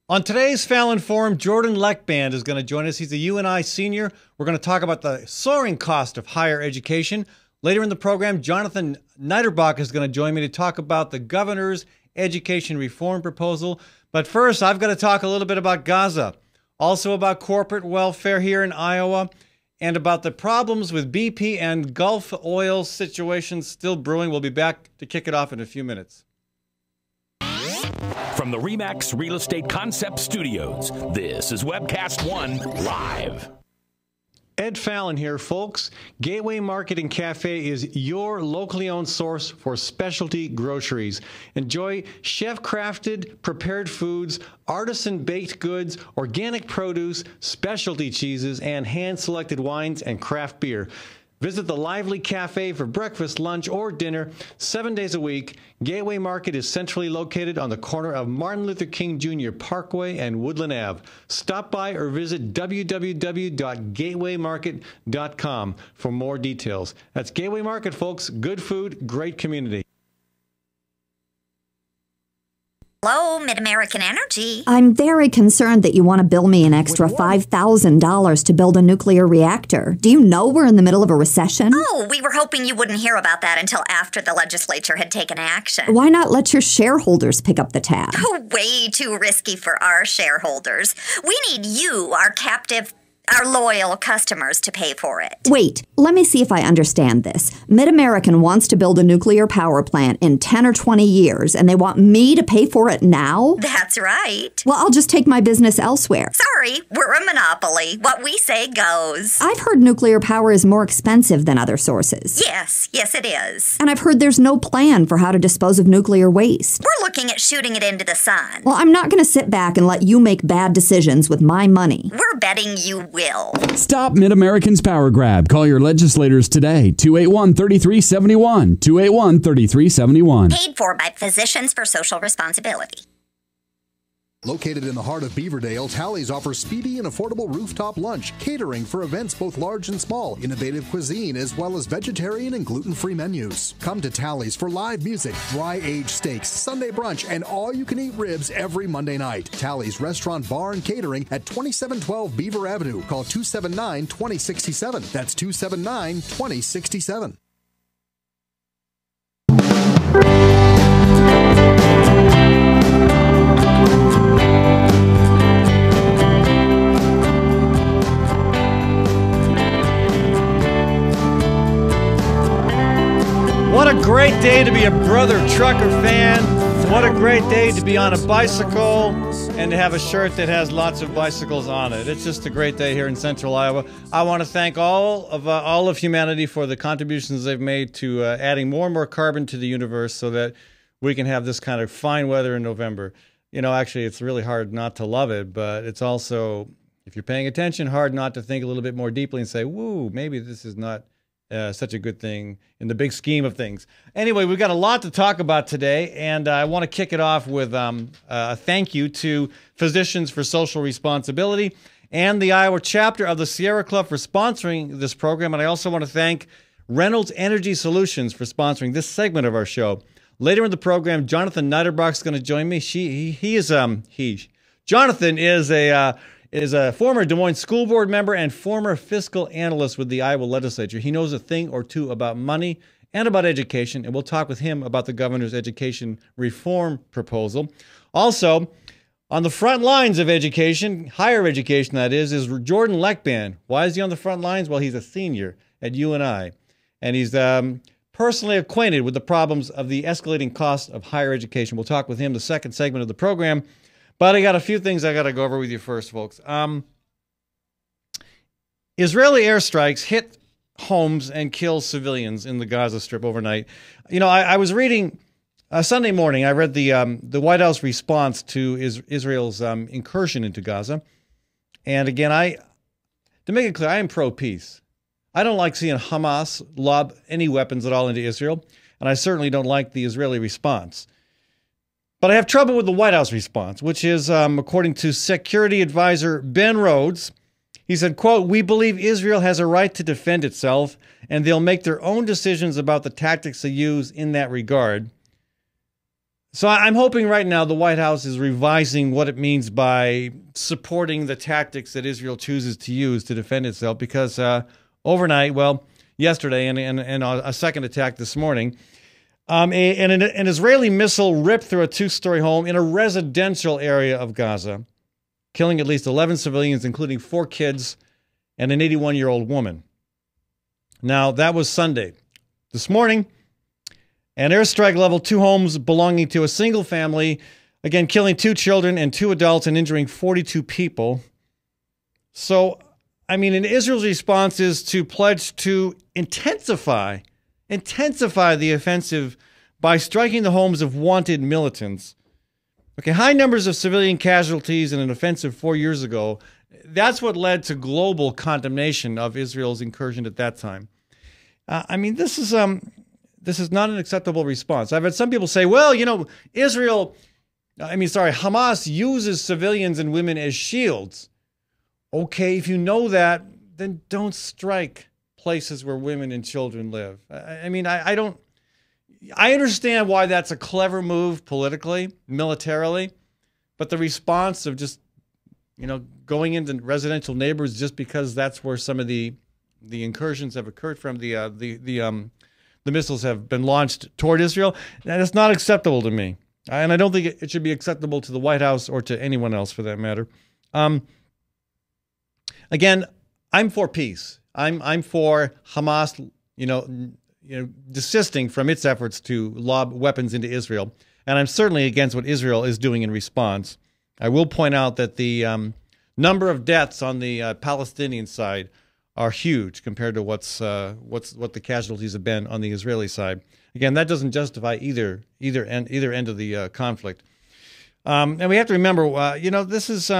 On today's Fallon Forum, Jordan Leckband is going to join us. He's a UNI senior. We're going to talk about the soaring cost of higher education. Later in the program, Jonathan Niederbach is going to join me to talk about the governor's education reform proposal. But first, I've got to talk a little bit about Gaza, also about corporate welfare here in Iowa, and about the problems with BP and Gulf oil situations still brewing. We'll be back to kick it off in a few minutes. From the RE/MAX Real Estate Concept Studios, this is Webcast One Live. Ed Fallon here, folks. Gateway Market and Cafe is your locally owned source for specialty groceries. Enjoy chef-crafted, prepared foods, artisan baked goods, organic produce, specialty cheeses, and hand-selected wines and craft beer. Visit the lively cafe for breakfast, lunch, or dinner 7 days a week. Gateway Market is centrally located on the corner of Martin Luther King Jr. Parkway and Woodland Ave. Stop by or visit www.gatewaymarket.com for more details. That's Gateway Market, folks. Good food, great community. Hello, Mid-American Energy. I'm very concerned that you want to bill me an extra $5,000 to build a nuclear reactor. Do you know we're in the middle of a recession? Oh, we were hoping you wouldn't hear about that until after the legislature had taken action. Why not let your shareholders pick up the tab? Oh, way too risky for our shareholders. We need you, our loyal customers, to pay for it. Wait, let me see if I understand this. Mid-American wants to build a nuclear power plant in 10 or 20 years, and they want me to pay for it now? That's right. Well, I'll just take my business elsewhere. Sorry, we're a monopoly. What we say goes. I've heard nuclear power is more expensive than other sources. Yes it is. And I've heard there's no plan for how to dispose of nuclear waste. We're looking at shooting it into the sun. Well, I'm not going to sit back and let you make bad decisions with my money. We're betting you will. Stop Mid-American's power grab. Call your legislators today. 281-3371. 281-3371. Paid for by Physicians for Social Responsibility. Located in the heart of Beaverdale, Tally's offers speedy and affordable rooftop lunch, catering for events both large and small, innovative cuisine, as well as vegetarian and gluten-free menus. Come to Tally's for live music, dry-aged steaks, Sunday brunch, and all-you-can-eat ribs every Monday night. Tally's Restaurant, Bar, and Catering at 2712 Beaver Avenue. Call 279-2067. That's 279-2067. What a great day to be a Brother Trucker fan. What a great day to be on a bicycle and to have a shirt that has lots of bicycles on it. It's just a great day here in Central Iowa. I want to thank all of humanity for the contributions they've made to adding more and more carbon to the universe so that we can have this kind of fine weather in November. You know, actually, it's really hard not to love it, but it's also, if you're paying attention, hard not to think a little bit more deeply and say, woo, maybe this is not such a good thing in the big scheme of things. Anyway, we've got a lot to talk about today, and I want to kick it off with a thank you to Physicians for Social Responsibility and the Iowa chapter of the Sierra Club for sponsoring this program. And I also want to thank Reynolds Energy Solutions for sponsoring this segment of our show. Later in the program, Jonathan Niederbach is going to join me. Jonathan is a former Des Moines School Board member and former fiscal analyst with the Iowa legislature. He knows a thing or two about money and about education, and we'll talk with him about the governor's education reform proposal. Also, on the front lines of education, higher education that is Jordan Leckband. Why is he on the front lines? Well, he's a senior at UNI, and he's personally acquainted with the problems of the escalating cost of higher education. We'll talk with him the second segment of the program. But I got a few things I got to go over with you first, folks. Israeli airstrikes hit homes and kill civilians in the Gaza Strip overnight. You know, I was reading Sunday morning. I read the White House response to Israel's incursion into Gaza. And again, to make it clear, I am pro-peace. I don't like seeing Hamas lob any weapons at all into Israel, and I certainly don't like the Israeli response. But I have trouble with the White House response, which is, according to Security Advisor Ben Rhodes, he said, quote, "We believe Israel has a right to defend itself, and they'll make their own decisions about the tactics they use in that regard." So I'm hoping right now the White House is revising what it means by supporting the tactics that Israel chooses to use to defend itself, because overnight, well, yesterday and a second attack this morning, an Israeli missile ripped through a two-story home in a residential area of Gaza, killing at least 11 civilians, including 4 kids and an 81-year-old woman. Now, that was Sunday. This morning, an airstrike leveled 2 homes belonging to a single family, again, killing 2 children and 2 adults and injuring 42 people. So, I mean, and Israel's response is to pledge to intensify the offensive by striking the homes of wanted militants. Okay, high numbers of civilian casualties in an offensive 4 years ago, that's what led to global condemnation of Israel's incursion at that time. I mean, this is not an acceptable response. I've had some people say, well, you know, Hamas uses civilians and women as shields. Okay, if you know that, then don't strike places where women and children live. I understand why that's a clever move politically, militarily, but the response of just, you know, going into residential neighborhoods just because that's where some of the incursions have occurred from, the missiles have been launched toward Israel, that's not acceptable to me. And I don't think it should be acceptable to the White House or to anyone else for that matter. Again, I'm for peace. I'm for Hamas, desisting from its efforts to lob weapons into Israel. And I'm certainly against what Israel is doing in response. I will point out that the number of deaths on the Palestinian side are huge compared to what the casualties have been on the Israeli side. Again, that doesn't justify either end of the conflict. And we have to remember, this is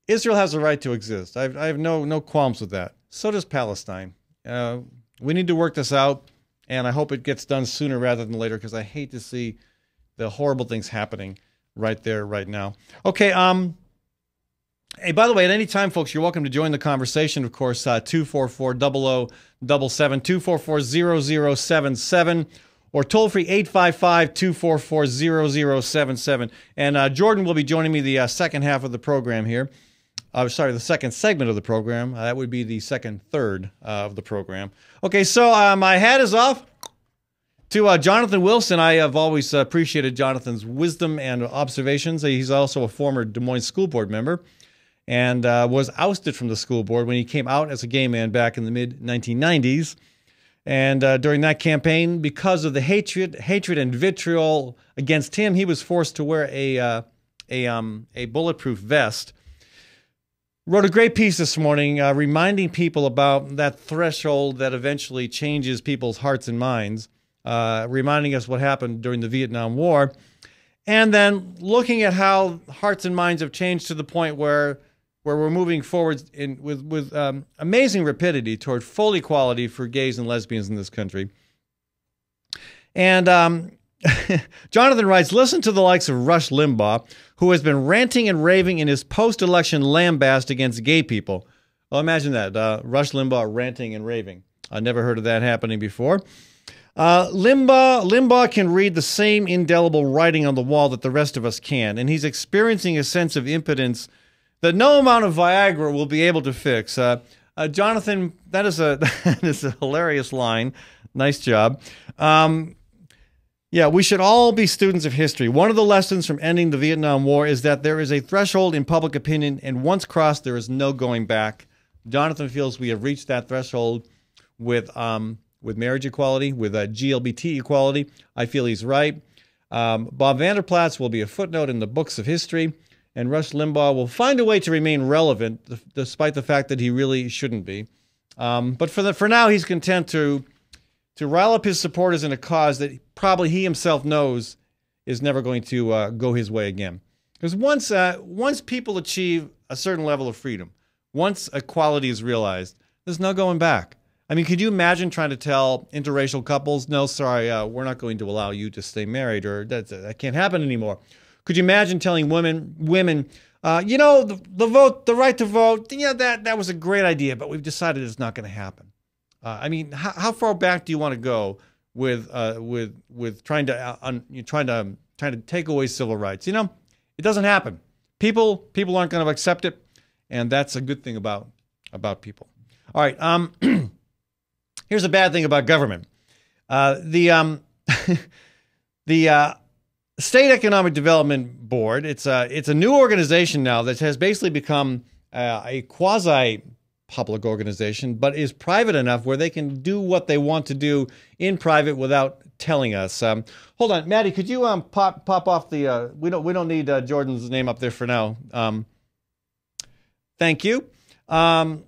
Israel has a right to exist. I have no qualms with that. So does Palestine. We need to work this out, and I hope it gets done sooner rather than later, because I hate to see the horrible things happening right there, right now. Okay. Hey, by the way, at any time, folks, you're welcome to join the conversation. Of course, 244-0077, 244-0077, or toll-free 855-244-0077. And Jordan will be joining me the second half of the program here. The second segment of the program. That would be the second third of the program. Okay, so my hat is off to Jonathan Wilson. I have always appreciated Jonathan's wisdom and observations. He's also a former Des Moines school board member, and was ousted from the school board when he came out as a gay man back in the mid-1990s. And during that campaign, because of the hatred and vitriol against him, he was forced to wear a bulletproof vest. Wrote a great piece this morning reminding people about that threshold that eventually changes people's hearts and minds, reminding us what happened during the Vietnam War, and then looking at how hearts and minds have changed to the point where we're moving forward with amazing rapidity toward full equality for gays and lesbians in this country. And Jonathan writes, listen to the likes of Rush Limbaugh, who has been ranting and raving in his post-election lambast against gay people. Well, imagine that, Rush Limbaugh ranting and raving. I never heard of that happening before. Limbaugh can read the same indelible writing on the wall that the rest of us can, and he's experiencing a sense of impotence that no amount of Viagra will be able to fix. Jonathan, that is a hilarious line. Nice job. Yeah, we should all be students of history. One of the lessons from ending the Vietnam War is that there is a threshold in public opinion, and once crossed, there is no going back. Jonathan feels we have reached that threshold with marriage equality, with GLBT equality. I feel he's right. Bob Vander Plaats will be a footnote in the books of history, and Rush Limbaugh will find a way to remain relevant, despite the fact that he really shouldn't be. But for now, he's content to rile up his supporters in a cause that probably he himself knows is never going to go his way again. Because once people achieve a certain level of freedom, once equality is realized, there's no going back. I mean, could you imagine trying to tell interracial couples, no, sorry, we're not going to allow you to stay married, or that can't happen anymore? Could you imagine telling women, the right to vote, that was a great idea, but we've decided it's not going to happen. I mean, how far back do you want to go with trying to take away civil rights. You know, it doesn't happen. People aren't going to accept it, and that's a good thing about people. All right. Here's a bad thing about government. The State Economic Development Board. It's a new organization now that has basically become a quasi-public organization, but is private enough where they can do what they want to do in private without telling us. Hold on, Maddie, could you pop off the? We don't need Jordan's name up there for now. Thank you. The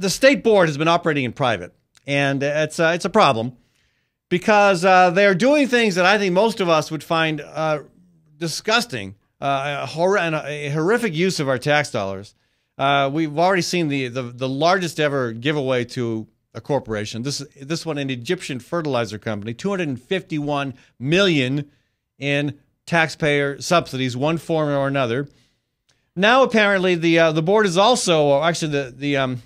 state board has been operating in private, and it's a problem because they are doing things that I think most of us would find disgusting, and a horrific use of our tax dollars. We've already seen the largest ever giveaway to a corporation. This one, an Egyptian fertilizer company, $251 million in taxpayer subsidies, one form or another. Now, apparently, the board is also, or actually the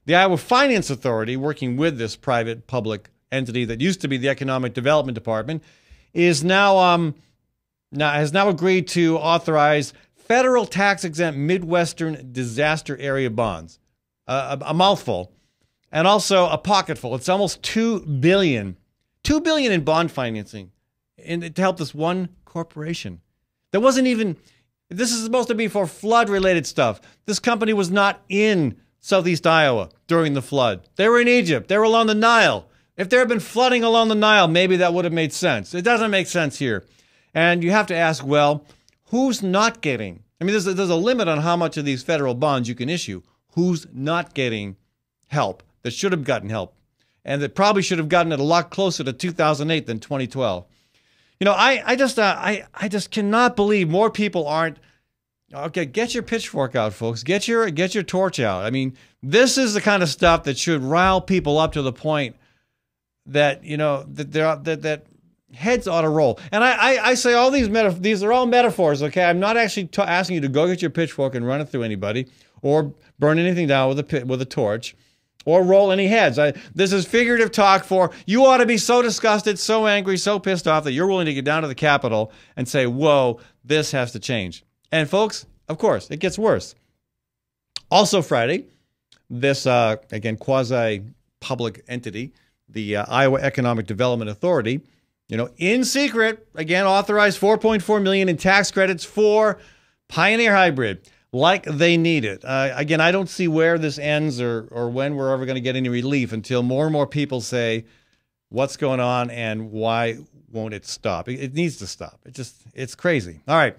Iowa Finance Authority, working with this private public entity that used to be the Economic Development Department, has now agreed to authorize federal tax-exempt Midwestern disaster area bonds, a mouthful, and also a pocketful. It's almost $2 billion in bond financing, to help this one corporation. There wasn't even. This is supposed to be for flood-related stuff. This company was not in southeast Iowa during the flood. They were in Egypt. They were along the Nile. If there had been flooding along the Nile, maybe that would have made sense. It doesn't make sense here. And you have to ask, well, who's not getting? I mean, there's a limit on how much of these federal bonds you can issue. Who's not getting help that should have gotten help? And that probably should have gotten it a lot closer to 2008 than 2012. You know, I just cannot believe more people aren't. Okay, get your pitchfork out, folks. Get your torch out. I mean, this is the kind of stuff that should rile people up to the point that, you know, that heads ought to roll. And I say all these are all metaphors. Okay, I'm not actually asking you to go get your pitchfork and run it through anybody, or burn anything down with a torch, or roll any heads. This is figurative talk for you ought to be so disgusted, so angry, so pissed off that you're willing to get down to the Capitol and say, whoa, this has to change. And folks, of course, it gets worse. Also Friday, this, again, quasi-public entity, the Iowa Economic Development Authority, you know, in secret, again, authorized $4.4 million in tax credits for Pioneer Hybrid. Like they need it. Again, I don't see where this ends or when we're ever going to get any relief until more and more people say, what's going on and why won't it stop? It needs to stop. It's crazy. All right.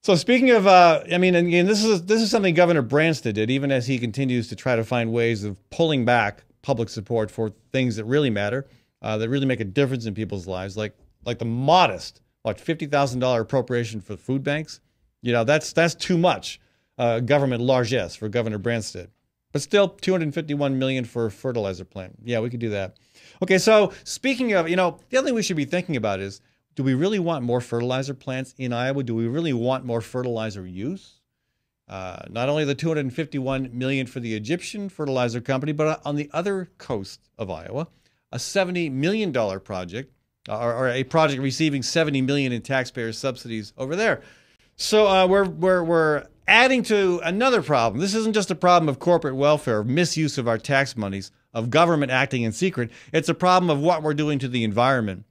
So speaking of, I mean, again, this is something Governor Branstad did, even as he continues to try to find ways of pulling back public support for things that really matter, that really make a difference in people's lives, like the modest, $50,000 appropriation for food banks. You know, that's too much government largesse for Governor Branstad. But still, $251 million for a fertilizer plant. Yeah, we could do that. Okay, so speaking of, you know, the other thing we should be thinking about is, do we really want more fertilizer plants in Iowa? Do we really want more fertilizer use? Not only the $251 million for the Egyptian fertilizer company, but on the other coast of Iowa, a $70 million project, or a project receiving $70 million in taxpayer subsidies over there. So we're adding to another problem. This isn't just a problem of corporate welfare, of misuse of our tax monies, of government acting in secret. It's a problem of what we're doing to the environment.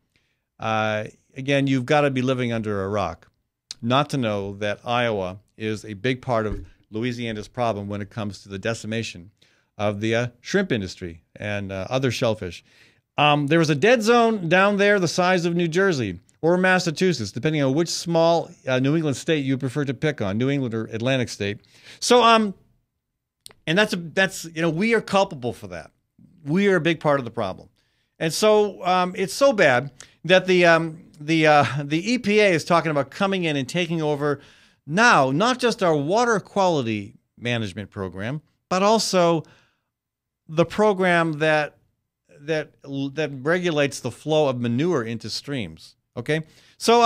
Again, you've got to be living under a rock not to know that Iowa is a big part of Louisiana's problem when it comes to the decimation of the shrimp industry and other shellfish. There was a dead zone down there the size of New Jersey or Massachusetts, depending on which small New England state you prefer to pick on, New England or Atlantic state. So, and that's you know, we are culpable for that. We are a big part of the problem. And so it's so bad that the EPA is talking about coming in and taking over now, not just our water quality management program, but also the program that regulates the flow of manure into streams. Okay, so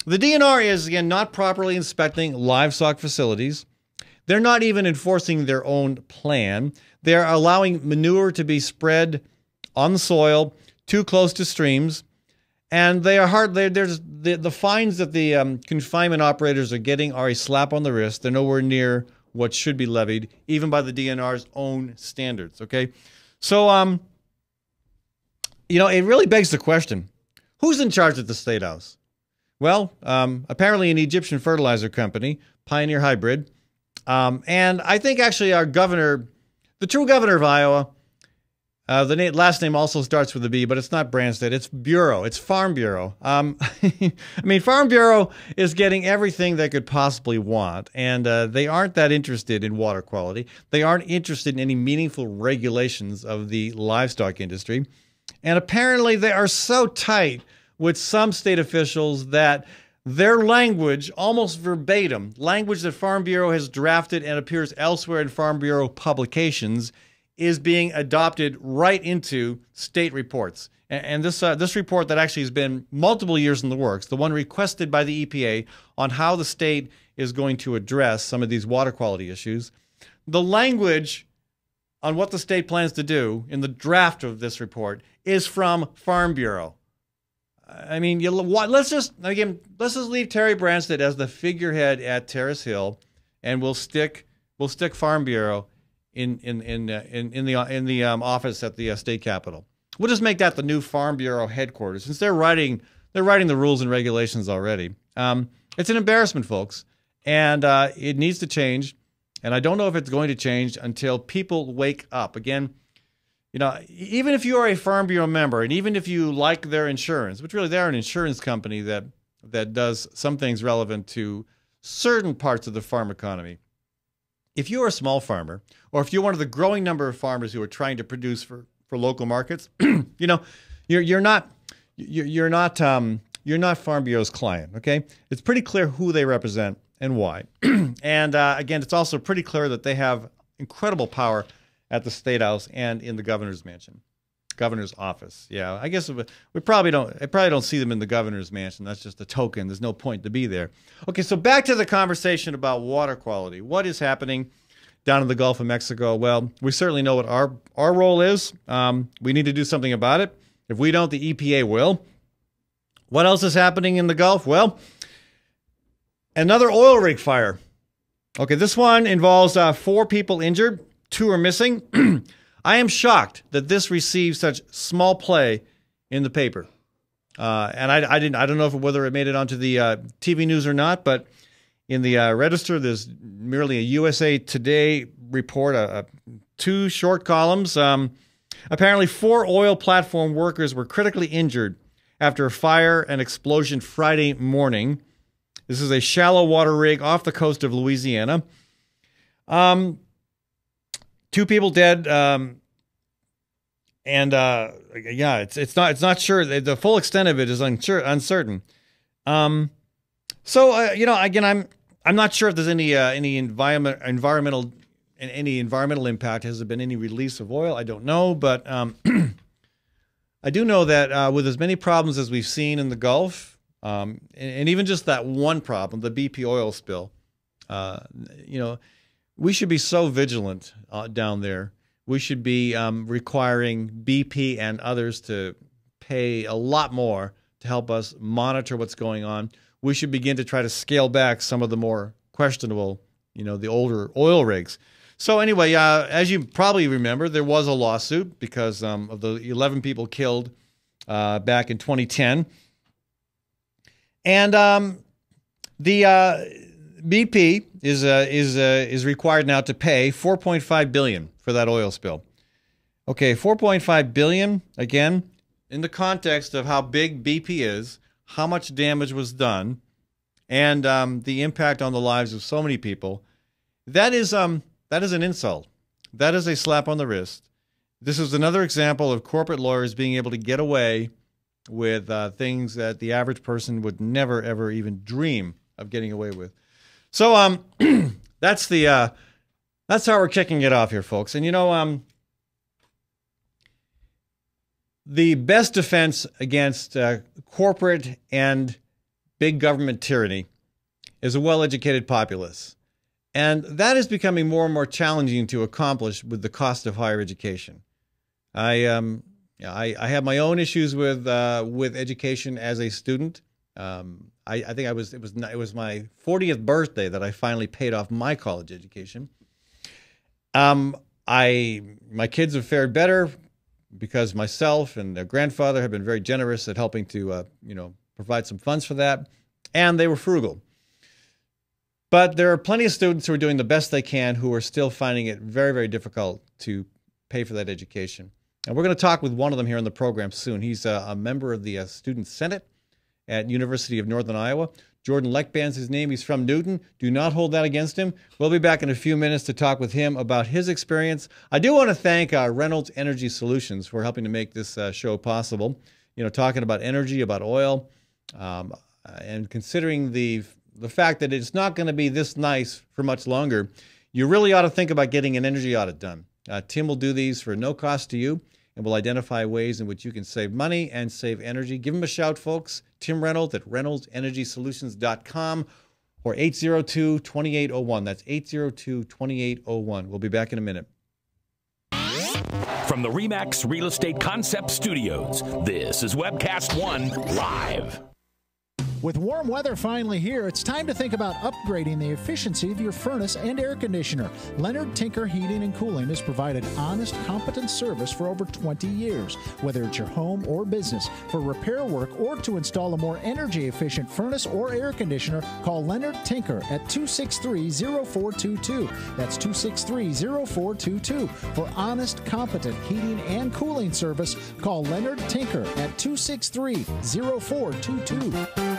the DNR is, again, not properly inspecting livestock facilities. They're not even enforcing their own plan. They're allowing manure to be spread on the soil too close to streams. And they are hard. The fines that the confinement operators are getting are a slap on the wrist. They're nowhere near what should be levied, even by the DNR's own standards. Okay, so you know, it really begs the question: who's in charge at the State House? Well, apparently an Egyptian fertilizer company, Pioneer Hybrid, and I think actually our governor, the true governor of Iowa. The last name also starts with a B, but it's not Branstad. It's Bureau. It's Farm Bureau. I mean, Farm Bureau is getting everything they could possibly want, and they aren't that interested in water quality. They aren't interested in any meaningful regulations of the livestock industry. And apparently they are so tight with some state officials that their language, almost verbatim, language that Farm Bureau has drafted and appears elsewhere in Farm Bureau publications, is being adopted right into state reports. And this report that actually has been multiple years in the works, the one requested by the EPA on how the state is going to address some of these water quality issues, the language on what the state plans to do in the draft of this report is from Farm Bureau. I mean, let's just leave Terry Branstad as the figurehead at Terrace Hill, and we'll stick Farm Bureau in the office at the state capitol. We'll just make that the new Farm Bureau headquarters, since they're writing the rules and regulations already. It's an embarrassment, folks, and it needs to change. And I don't know if it's going to change until people wake up. Again, you know, even if you are a Farm Bureau member, and even if you like their insurance, which really they're an insurance company that does some things relevant to certain parts of the farm economy. If you're a small farmer, or if you're one of the growing number of farmers who are trying to produce for local markets, you know, you're not Farm Bureau's client. Okay, it's pretty clear who they represent and why. And again, it's also pretty clear that they have incredible power at the State House and in the governor's mansion, governor's office. Yeah, I guess I probably don't see them in the governor's mansion. That's just a token. There's no point to be there. Okay, so back to the conversation about water quality. What is happening down in the Gulf of Mexico? Well, we certainly know what our role is. We need to do something about it. If we don't, the EPA will. What else is happening in the Gulf? Well, another oil rig fire. Okay, this one involves 4 people injured, 2 are missing. I am shocked that this received such small play in the paper. And I don't know whether it made it onto the TV news or not, but in the Register, there's merely a USA Today report, 2 short columns. Apparently, 4 oil platform workers were critically injured after a fire and explosion Friday morning. This is a shallow water rig off the coast of Louisiana. 2 people dead. Yeah, it's not sure. The full extent of it is uncertain. So you know, again, I'm not sure if there's any environmental impact. Has there been any release of oil? I don't know, but I do know that with as many problems as we've seen in the Gulf, and even just that one problem, the BP oil spill, you know, we should be so vigilant down there. We should be requiring BP and others to pay a lot more to help us monitor what's going on. We should begin to try to scale back some of the more questionable, you know, the older oil rigs. So anyway, as you probably remember, there was a lawsuit because of the 11 people killed back in 2010. And the BP is required now to pay $4.5 billion for that oil spill. Okay, $4.5 billion, again, in the context of how big BP is, how much damage was done, and the impact on the lives of so many people. That is an insult. That is a slap on the wrist. This is another example of corporate lawyers being able to get away with things that the average person would never, ever even dream of getting away with. So that's how we're kicking it off here, folks. And you know, the best defense against corporate and big government tyranny is a well-educated populace. And that is becoming more and more challenging to accomplish with the cost of higher education. I have my own issues with education as a student. I think it was my 40th birthday that I finally paid off my college education. My kids have fared better because myself and their grandfather have been very generous at helping to provide some funds for that, and they were frugal. But there are plenty of students who are doing the best they can who are still finding it very, very difficult to pay for that education. And we're going to talk with one of them here in the program soon. He's a member of the Student Senate at University of Northern Iowa. Jordan Leckband's his name. He's from Newton. Do not hold that against him. We'll be back in a few minutes to talk with him about his experience. I do want to thank Reynolds Energy Solutions for helping to make this show possible. Talking about energy, about oil, and considering the fact that it's not going to be this nice for much longer, you really ought to think about getting an energy audit done. Tim will do these for no cost to you and will identify ways in which you can save money and save energy. Give him a shout, folks. Tim Reynolds at ReynoldsEnergySolutions.com or 802-2801. That's 802-2801. We'll be back in a minute. From the RE/MAX Real Estate Concept Studios, this is Webcast One Live. With warm weather finally here, it's time to think about upgrading the efficiency of your furnace and air conditioner. Leonard Tinker Heating and Cooling has provided honest, competent service for over 20 years. Whether it's your home or business, for repair work or to install a more energy-efficient furnace or air conditioner, call Leonard Tinker at 263-0422. That's 263-0422. For honest, competent heating and cooling service, call Leonard Tinker at 263-0422.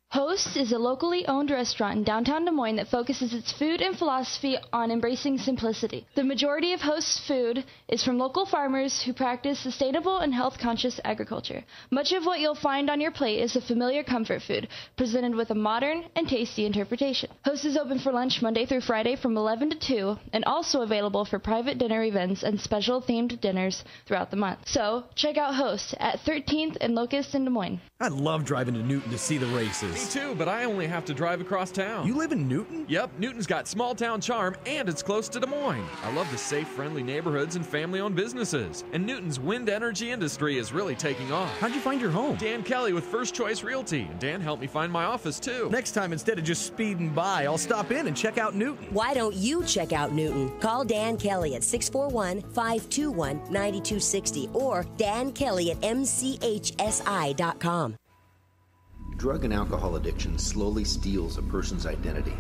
Host is a locally owned restaurant in downtown Des Moines that focuses its food and philosophy on embracing simplicity. The majority of Host's food is from local farmers who practice sustainable and health-conscious agriculture. Much of what you'll find on your plate is a familiar comfort food, presented with a modern and tasty interpretation. Host is open for lunch Monday through Friday from 11 to 2, and also available for private dinner events and special themed dinners throughout the month. So, check out Host at 13th and Locust in Des Moines. I love driving to Newton to see the races. Me too, but I only have to drive across town. You live in Newton? Yep, Newton's got small town charm and it's close to Des Moines. I love the safe, friendly neighborhoods and family-owned businesses. And Newton's wind energy industry is really taking off. How'd you find your home? Dan Kelly with First Choice Realty. And Dan helped me find my office too. Next time, instead of just speeding by, I'll stop in and check out Newton. Why don't you check out Newton? Call Dan Kelly at 641-521-9260 or Dan Kelly at mchsi.com. Drug and alcohol addiction slowly steals a person's identity,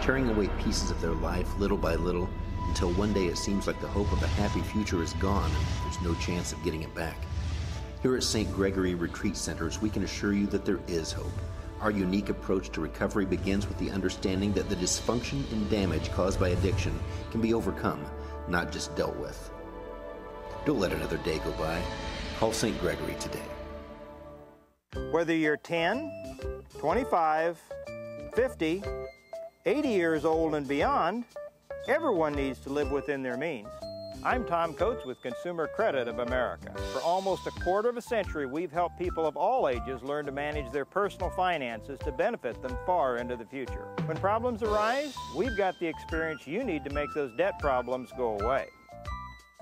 tearing away pieces of their life little by little until one day it seems like the hope of a happy future is gone and there's no chance of getting it back. Here at St. Gregory Retreat Centers, we can assure you that there is hope. Our unique approach to recovery begins with the understanding that the dysfunction and damage caused by addiction can be overcome, not just dealt with. Don't let another day go by. Call St. Gregory today. Whether you're 10, 25, 50, 80 years old and beyond, everyone needs to live within their means. I'm Tom Coates with Consumer Credit of America. For almost a quarter of a century, we've helped people of all ages learn to manage their personal finances to benefit them far into the future. When problems arise, we've got the experience you need to make those debt problems go away.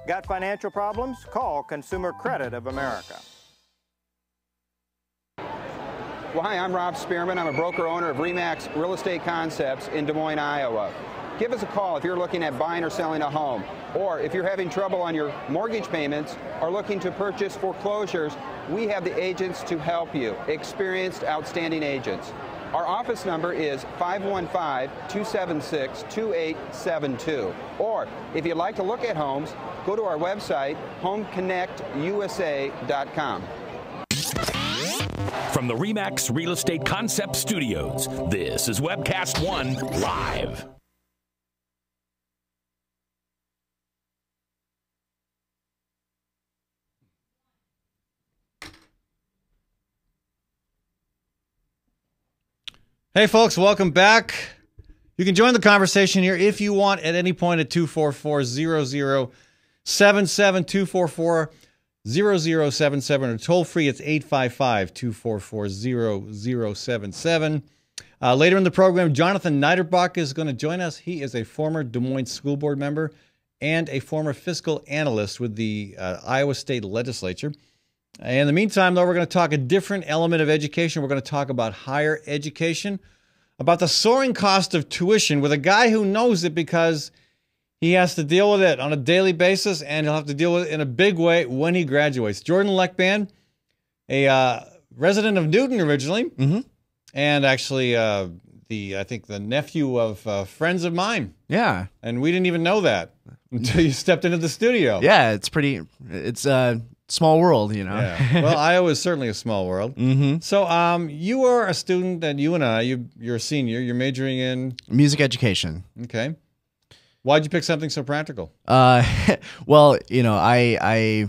Got financial problems? Call Consumer Credit of America. Well, hi, I'm Rob Spearman. I'm a broker-owner of RE/MAX Real Estate Concepts in Des Moines, Iowa. Give us a call if you're looking at buying or selling a home, or if you're having trouble on your mortgage payments or looking to purchase foreclosures. We have the agents to help you, experienced, outstanding agents. Our office number is 515-276-2872. Or if you'd like to look at homes, go to our website, homeconnectusa.com. From the RE/MAX Real Estate Concept Studios, this is Webcast One Live. Hey folks, welcome back. You can join the conversation here if you want at any point at 244-0077, 244-0077, or toll free it's 855-244-0077. Later in the program, Jonathan Niederbach is going to join us. He is a former Des Moines School Board member and a former fiscal analyst with the Iowa State Legislature. In the meantime, though, we're going to talk a different element of education. We're going to talk about higher education, about the soaring cost of tuition with a guy who knows it because he has to deal with it on a daily basis, and he'll have to deal with it in a big way when he graduates. Jordan Leckband, a resident of Newton originally, and actually I think the nephew of friends of mine. Yeah. And we didn't even know that until you stepped into the studio. Yeah, it's a small world, you know. Yeah. Well, Iowa is certainly a small world. So you are a student that you're a senior. You're majoring in? Music education. Okay. Why'd you pick something so practical? Well, you know, I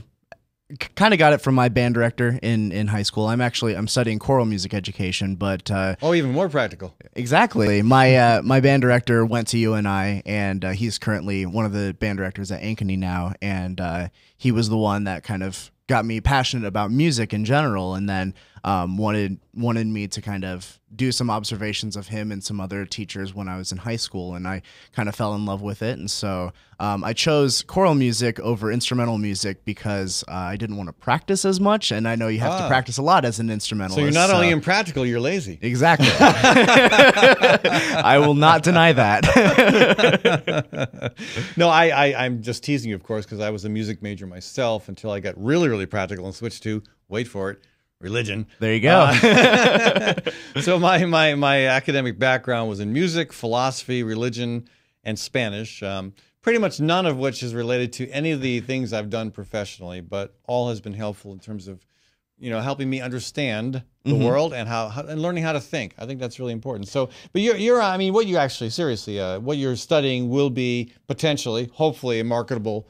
kind of got it from my band director in high school. I'm studying choral music education, but even more practical. Exactly. My band director went to UNI, and he's currently one of the band directors at Ankeny now, and he was the one that kind of got me passionate about music in general, and then wanted me to kind of do some observations of him and some other teachers when I was in high school, and I kind of fell in love with it. And so I chose choral music over instrumental music because I didn't want to practice as much, and I know you have to practice a lot as an instrumentalist. So you're not only impractical, you're lazy. Exactly. I will not deny that. No, I'm just teasing you, of course, because I was a music major myself until I got really, really practical and switched to, wait for it, religion. There you go. So my academic background was in music, philosophy, religion, and Spanish. Pretty much none of which is related to any of the things I've done professionally, but all has been helpful in terms of, helping me understand the world and and learning how to think. I think that's really important. So, but what you're studying will be potentially, hopefully, a marketable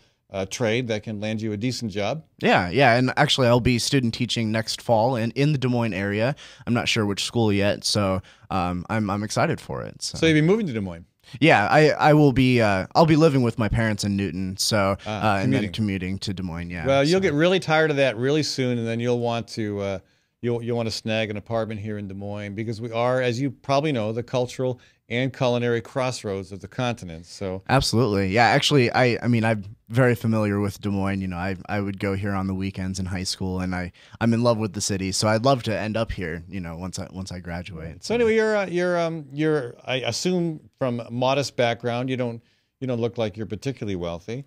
trade that can land you a decent job. Yeah, and actually I'll be student teaching next fall in the Des Moines area. I'm not sure which school yet, so I'm excited for it. So you'll be moving to Des Moines? Yeah, I will be. I'll be living with my parents in Newton, so and then commuting to Des Moines. Yeah. Well, you'll get really tired of that really soon, and then you'll want to you'll want to snag an apartment here in Des Moines because we are, as you probably know, the cultural and culinary crossroads of the continent. So absolutely, yeah. Actually, I mean, I'm very familiar with Des Moines. I would go here on the weekends in high school, and I'm in love with the city. So I'd love to end up here. Once I graduate. So anyway, you're I assume from a modest background. You don't look like you're particularly wealthy.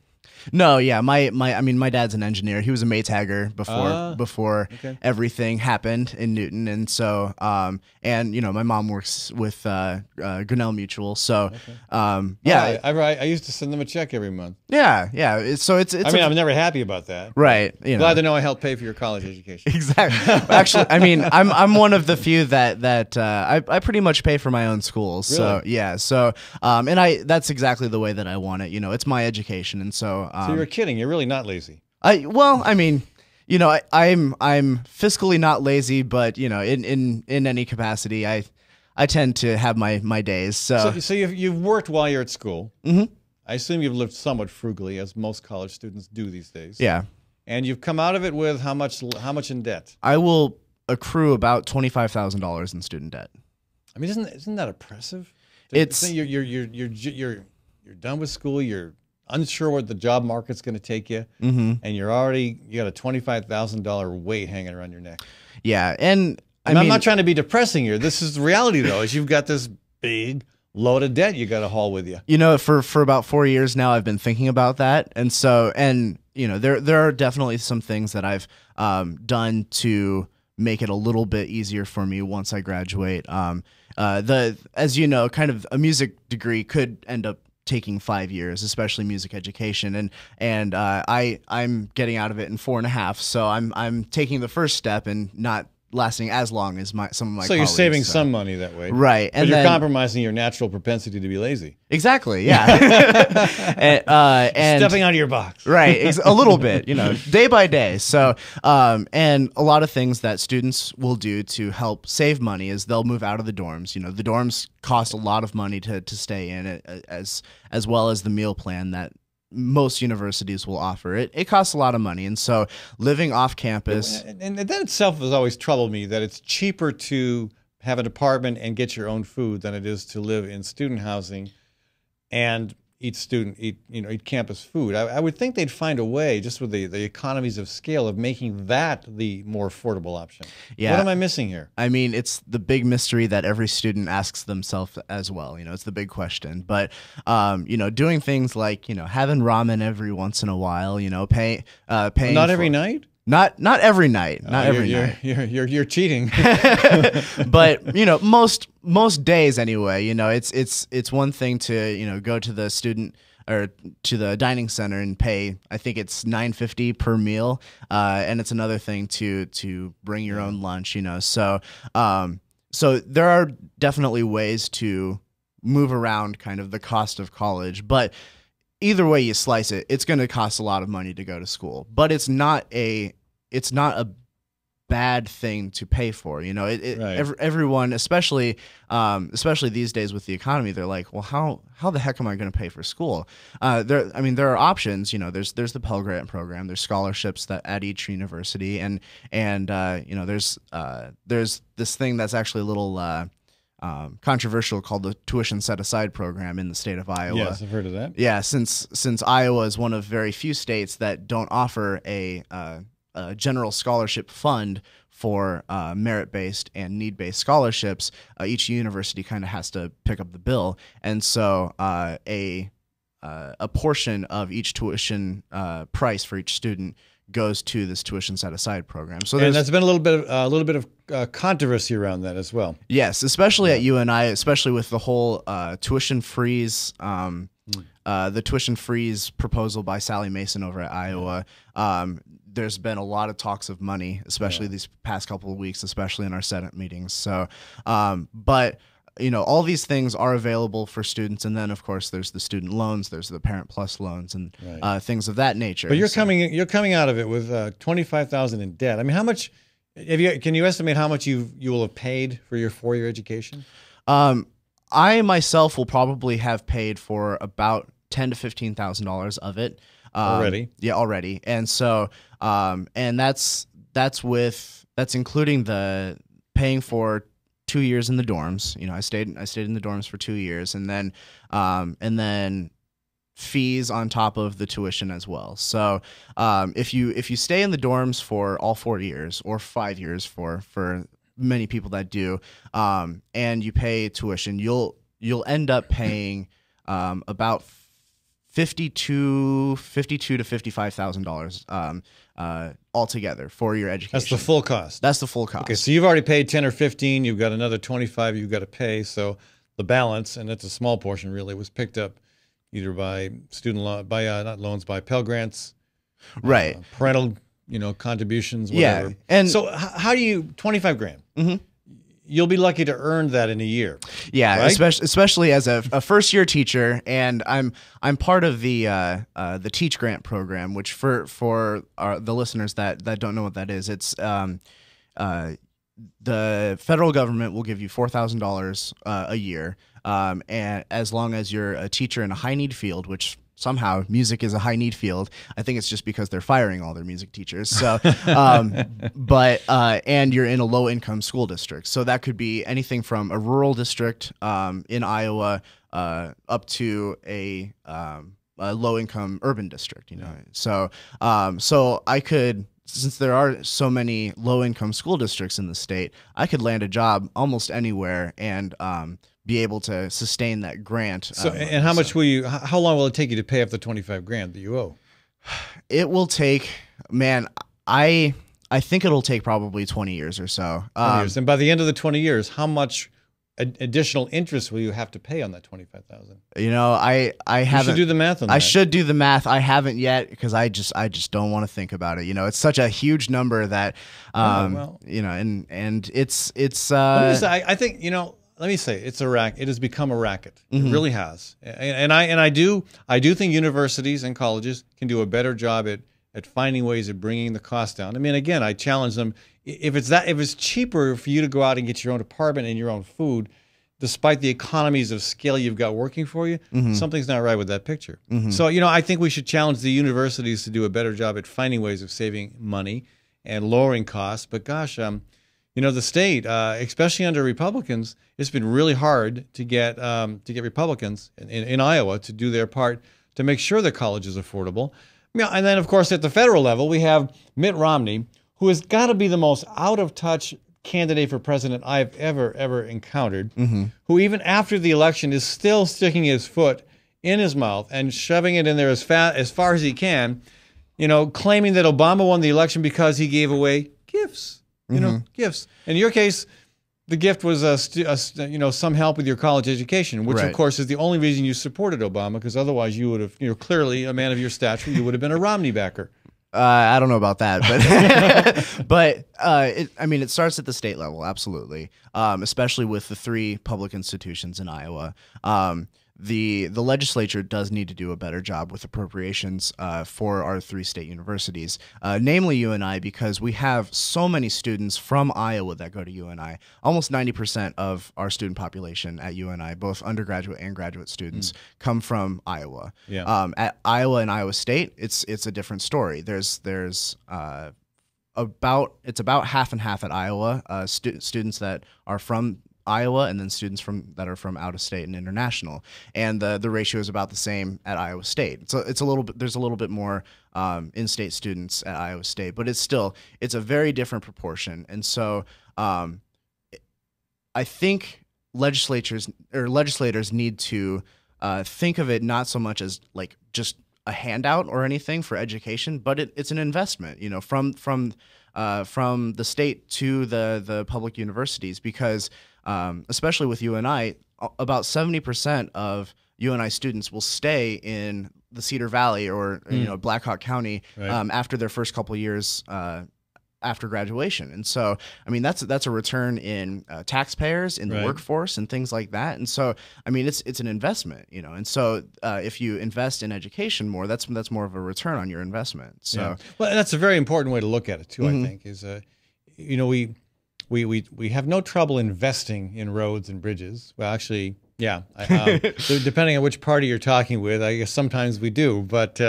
No, yeah, my dad's an engineer. He was a Maytagger before everything happened in Newton, and so and my mom works with Grinnell Mutual, so yeah. I used to send them a check every month. Yeah. So it's. I'm never happy about that. Right. Glad to know I helped pay for your college education. Exactly. Actually, I'm one of the few that I pretty much pay for my own schools. Really? So yeah. So and that's exactly the way that I want it. It's my education, and so. So you're kidding. You're really not lazy. I'm fiscally not lazy, but in any capacity, I tend to have my days. So you've worked while you're at school. Mm-hmm. I assume you've lived somewhat frugally, as most college students do these days. Yeah. And you've come out of it with how much in debt? I will accrue about $25,000 in student debt. I mean, isn't that oppressive? It's you're done with school. You're unsure where the job market's going to take you, and you got a $25,000 weight hanging around your neck. Yeah, and I'm not trying to be depressing here. This is the reality, though, is you've got this big load of debt you got to haul with you. For about 4 years now, I've been thinking about that, and there are definitely some things that I've done to make it a little bit easier for me once I graduate. As you know, kind of a music degree could end up taking 5 years, especially music education, and I'm getting out of it in 4.5. So I'm taking the first step and not lasting as long as some of my colleagues. So you're saving some money that way, right? But you're compromising your natural propensity to be lazy. Exactly. Yeah. and stepping out of your box, right? A little bit, day by day. So, and a lot of things that students will do to help save money is they'll move out of the dorms. The dorms cost a lot of money to stay in, as well as the meal plan that most universities will offer. It costs a lot of money, and so living off campus, and that itself has always troubled me, that it's cheaper to have an apartment and get your own food than it is to live in student housing and eat campus food. I would think they'd find a way, just with the economies of scale, of making that the more affordable option. Yeah. What am I missing here? I mean, it's the big mystery that every student asks themselves as well. It's the big question. But doing things like having ramen every once in a while. Paying. Not every night. Not every night. Not every night. You're cheating. But most days anyway. It's one thing to go to the student or to the dining center and pay. I think it's $9.50 per meal, and it's another thing to bring your own lunch. So there are definitely ways to move around kind of the cost of college, but either way you slice it, it's going to cost a lot of money to go to school, but it's not a bad thing to pay for. Right. Everyone, especially these days with the economy, they're like, well, how the heck am I going to pay for school? There are options. There's the Pell Grant program. There's scholarships that at each university, and there's this thing that's actually a little controversial called the tuition set aside program in the state of Iowa. Yes, I've heard of that. Yeah, since Iowa is one of very few states that don't offer a general scholarship fund for merit-based and need-based scholarships, each university kind of has to pick up the bill, and so a portion of each tuition price for each student goes to this tuition set aside program. So there's been a little bit of controversy around that as well. Yes, especially at UNI, especially with the whole tuition freeze. The tuition freeze proposal by Sally Mason over at Iowa. There's been a lot of talks of money, especially these past couple of weeks, especially in our Senate meetings. So, but all these things are available for students, and then of course there's the student loans, there's the Parent Plus loans, and things of that nature. But you're coming out of it with $25,000 in debt. I mean, how much? Can you estimate how much you will have paid for your 4-year education? I myself will probably have paid for about $10,000 to $15,000 of it already. Yeah, already, and so and that's including the paying for 2 years in the dorms. I stayed in the dorms for 2 years, and then fees on top of the tuition as well. So if you stay in the dorms for all 4 years or 5 years for many people that do, and you pay tuition, you'll end up paying about $52,000 to $55,000 altogether for your education. That's the full cost. That's the full cost. Okay, so you've already paid 10 or 15. You've got another 25 you've got to pay. So the balance, and it's a small portion really, was picked up either by by Pell Grants, right? Parental, contributions, whatever. Yeah, and so how do you $25,000? Mm-hmm. You'll be lucky to earn that in a year. Yeah, right? especially as a first-year teacher, and I'm part of the Teach Grant program, which for the listeners that don't know what that is, it's the federal government will give you $4,000 a year, and as long as you're a teacher in a high-need field, which somehow music is a high need field. I think it's just because they're firing all their music teachers. So, and you're in a low income school district. So that could be anything from a rural district in Iowa up to a low income urban district, So, so I could, since there are so many low income school districts in the state, I could land a job almost anywhere and, be able to sustain that grant. So, and how much will you? How long will it take you to pay off the $25,000 that you owe? It will take, man. I think it'll take probably 20 years or so. 20 years. And by the end of the 20 years, how much additional interest will you have to pay on that $25,000? I haven't. You should do the math on that. I should do the math. I haven't yet because I just don't want to think about it. It's such a huge number that, and it's. I think Let me say it's a racket. It has become a racket. Mm-hmm. It really has. And I do think universities and colleges can do a better job at finding ways of bringing the cost down. I mean, again, I challenge them. If it's cheaper for you to go out and get your own apartment and your own food, despite the economies of scale you've got working for you, mm-hmm. something's not right with that picture. Mm-hmm. So, I think we should challenge the universities to do a better job at finding ways of saving money and lowering costs. But gosh, the state, especially under Republicans, it's been really hard to get Republicans in Iowa to do their part to make sure the college is affordable. And then, of course, at the federal level, we have Mitt Romney, who has got to be the most out-of-touch candidate for president I've ever encountered, who even after the election is still sticking his foot in his mouth and shoving it in there as far as he can, claiming that Obama won the election because he gave away gifts, gifts. In your case, the gift was some help with your college education, which of course is the only reason you supported Obama, because otherwise you would have, clearly a man of your stature, you would have been a Romney backer. I don't know about that, but it starts at the state level, absolutely, especially with the 3 public institutions in Iowa. The legislature does need to do a better job with appropriations for our 3 state universities, namely UNI, because we have so many students from Iowa that go to UNI. Almost 90% of our student population at UNI, both undergraduate and graduate students, come from Iowa. Yeah. At Iowa and Iowa State, it's a different story. It's about half and half at Iowa, students that are from Iowa, and then students that are from out of state and international, and the ratio is about the same at Iowa State. So there's a little bit more in-state students at Iowa State, but it's a very different proportion. And so I think legislators need to think of it not so much as like just a handout or anything for education, but it's an investment, from the state to the public universities, because especially with UNI, about 70% of UNI students will stay in the Cedar Valley or Black Hawk County after their first couple of years after graduation. And so, that's a return in taxpayers, in the workforce, and things like that. And so, it's an investment, And so, if you invest in education more, that's more of a return on your investment. So, well, that's a very important way to look at it too. I think is, we have no trouble investing in roads and bridges. Well, actually, yeah. Depending on which party you're talking with, I guess sometimes we do. But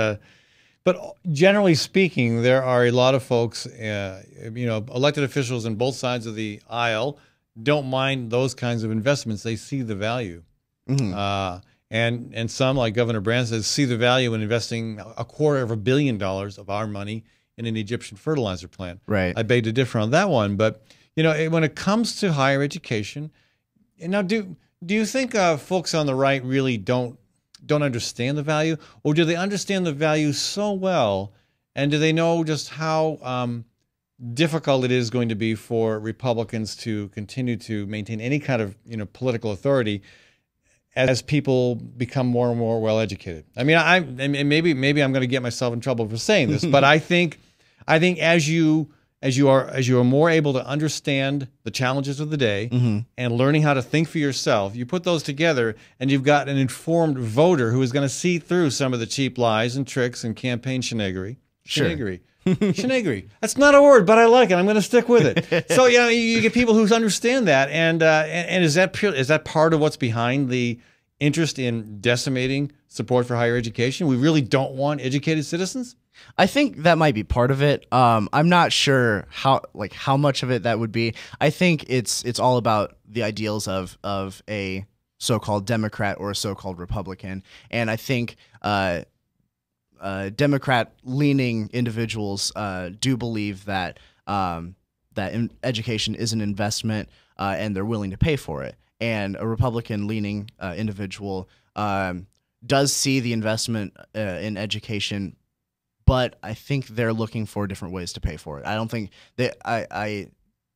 generally speaking, there are a lot of folks, elected officials on both sides of the aisle don't mind those kinds of investments. They see the value. And some, like Governor Brandt says, see the value in investing $250 million of our money in an Egyptian fertilizer plant. Right. I beg to differ on that one, but when it comes to higher education, now do you think folks on the right really don't understand the value, or do they understand the value so well, and do they know just how difficult it is going to be for Republicans to continue to maintain any kind of political authority as people become more and more well educated? Maybe I'm going to get myself in trouble for saying this, but I think as you are more able to understand the challenges of the day and learning how to think for yourself, you put those together and you've got an informed voter who is going to see through some of the cheap lies and tricks and campaign shenanigans. Shenanigans. That's not a word, but I like it. I'm going to stick with it. So you get people who understand that, and is that part of what's behind the interest in decimating support for higher education? We really don't want educated citizens? I think that might be part of it. I'm not sure how much of it that would be. I think it's all about the ideals of a so-called Democrat or a so-called Republican, and I think Democrat-leaning individuals do believe that education is an investment, and they're willing to pay for it. And a Republican-leaning individual does see the investment in education, but I think they're looking for different ways to pay for it. I don't think that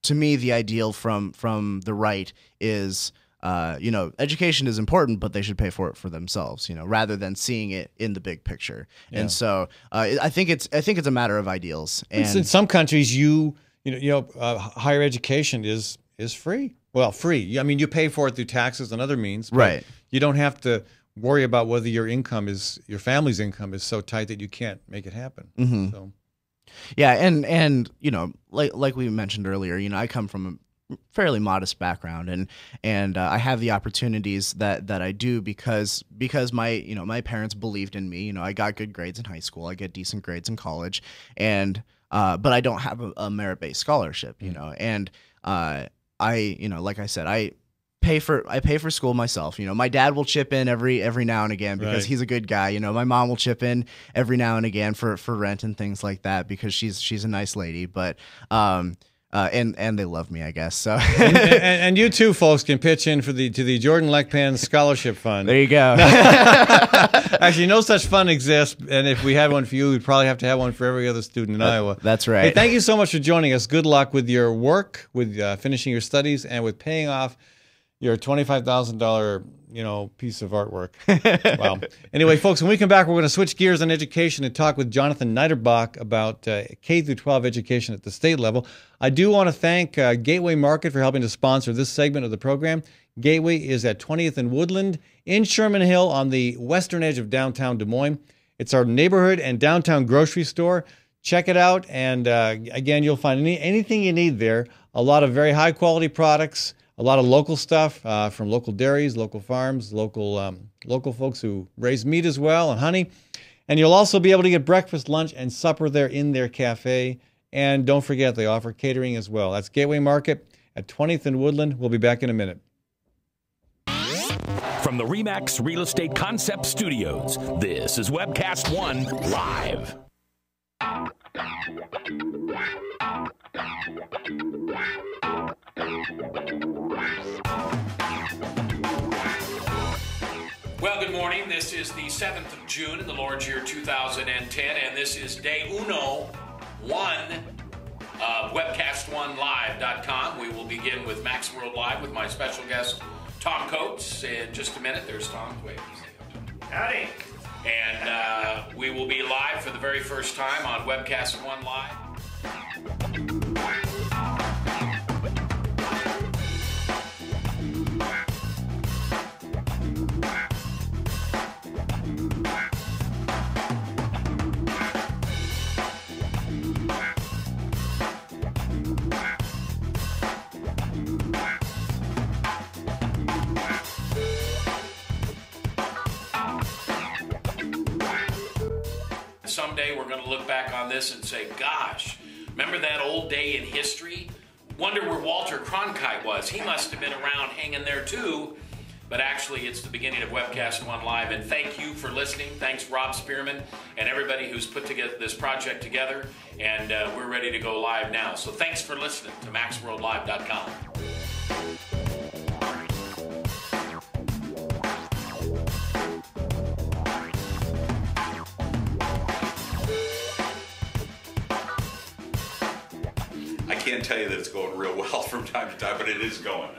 to me, the ideal from the right is, education is important, but they should pay for it for themselves, rather than seeing it in the big picture. Yeah. And so I think it's a matter of ideals. And in some countries, higher education is free. Well, free. You pay for it through taxes and other means, but right. You don't have to worry about whether your family's income is so tight that you can't make it happen. So. Yeah, and like we mentioned earlier, I come from a fairly modest background, and I have the opportunities that I do because my parents believed in me. I got good grades in high school, I get decent grades in college, and but I don't have a merit-based scholarship, and like I said, I pay for school myself. My dad will chip in every now and again because he's a good guy. My mom will chip in every now and again for rent and things like that because she's a nice lady. But and they love me, I guess. So and you too, folks, can pitch in to the Jordan Leckpan Scholarship Fund. There you go. Actually, no such fund exists, and if we had one for you, we'd probably have to have one for every other student in Iowa. That's right. Hey, thank you so much for joining us. Good luck with your work, with finishing your studies, and with paying off your $25,000, piece of artwork. Wow. Anyway, folks, when we come back, we're going to switch gears on education and talk with Jonathan Niederbach about K-12 education at the state level. I do want to thank Gateway Market for helping to sponsor this segment of the program. Gateway is at 20th and Woodland in Sherman Hill on the western edge of downtown Des Moines. It's our neighborhood and downtown grocery store. Check it out, and again, you'll find anything you need there. A lot of very high-quality products. A lot of local stuff from local dairies, local farms, local folks who raise meat as well and honey. And you'll also be able to get breakfast, lunch, and supper there in their cafe. And don't forget, they offer catering as well. That's Gateway Market at 20th and Woodland. We'll be back in a minute. From the RE/MAX Real Estate Concept Studios, this is Webcast One Live. Well, good morning. This is the 7th of June in the Lord's year 2010, and this is day 1 of webcast1live.com. We will begin with Max World Live with my special guest, Tom Coates. In just a minute, there's Tom. Wait, howdy. And we will be live for the very first time on Webcast One Live. Someday we're going to look back on this and say, gosh, remember that old day in history? Wonder where Walter Cronkite was. He must have been around hanging there too. But actually, it's the beginning of Webcast One Live. And thank you for listening. Thanks, Rob Spearman, and everybody who's put together this project together. And we're ready to go live now. So thanks for listening to MaxWorldLive.com. I can't tell you that it's going real well from time to time, but it is going.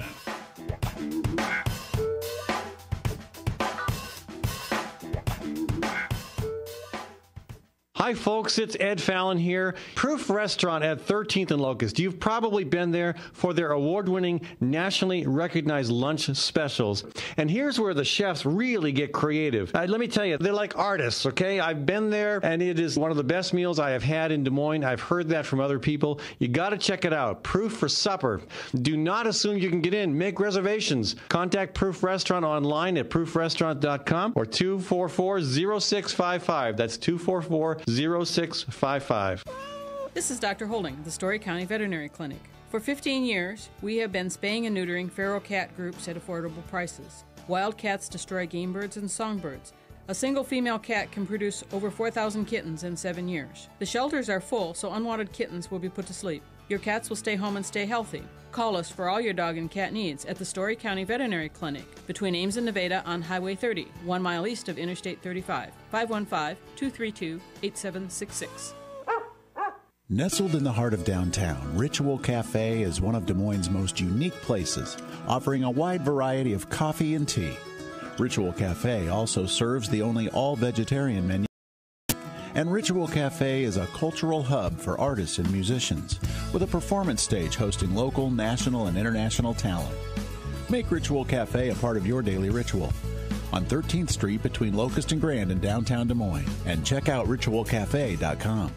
Hi, folks. It's Ed Fallon here. Proof Restaurant at 13th and Locust. You've probably been there for their award-winning, nationally recognized lunch specials. And here's where the chefs really get creative. Let me tell you, they're like artists, okay? I've been there, and it is one of the best meals I have had in Des Moines. I've heard that from other people. You got to check it out. Proof for supper. Do not assume you can get in. Make reservations. Contact Proof Restaurant online at proofrestaurant.com or 244-0655. That's 244-0655. This is Dr. Holding of the Story County Veterinary Clinic. For 15 years, we have been spaying and neutering feral cat groups at affordable prices. Wild cats destroy game birds and songbirds. A single female cat can produce over 4,000 kittens in 7 years. The shelters are full, so unwanted kittens will be put to sleep. Your cats will stay home and stay healthy. Call us for all your dog and cat needs at the Story County Veterinary Clinic between Ames and Nevada on Highway 30, 1 mile east of Interstate 35. 515-232-8766. Nestled in the heart of downtown, Ritual Cafe is one of Des Moines' most unique places, offering a wide variety of coffee and tea. Ritual Cafe also serves the only all-vegetarian menu. And Ritual Cafe is a cultural hub for artists and musicians, with a performance stage hosting local, national, and international talent. Make Ritual Cafe a part of your daily ritual. On 13th Street between Locust and Grand in downtown Des Moines. And check out ritualcafe.com.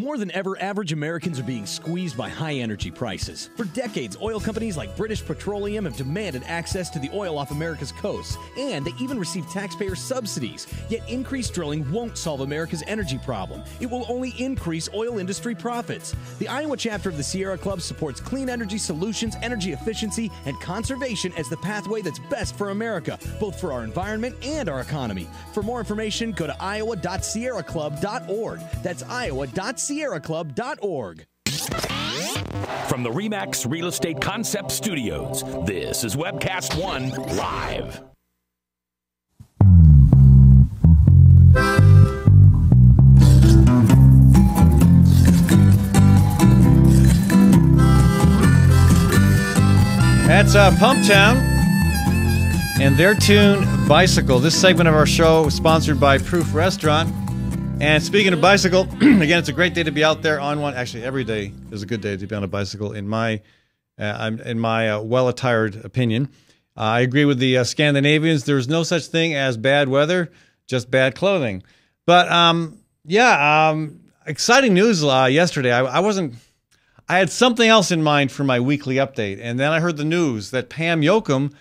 More than ever, average Americans are being squeezed by high energy prices. For decades, oil companies like British Petroleum have demanded access to the oil off America's coasts, and they even receive taxpayer subsidies. Yet increased drilling won't solve America's energy problem. It will only increase oil industry profits. The Iowa chapter of the Sierra Club supports clean energy solutions, energy efficiency, and conservation as the pathway that's best for America, both for our environment and our economy. For more information, go to iowa.sierraclub.org. That's iowa.sierraclub.org. From the RE/MAX Real Estate Concept Studios, this is Webcast One Live. That's Pumptown and their tune Bicycle. This segment of our show is sponsored by Proof Restaurant. And speaking of bicycle, again, it's a great day to be out there on one. Actually, every day is a good day to be on a bicycle, in my well-attired opinion. I agree with the Scandinavians. There's no such thing as bad weather, just bad clothing. But exciting news yesterday. I had something else in mind for my weekly update, and then I heard the news that Pam Yoakum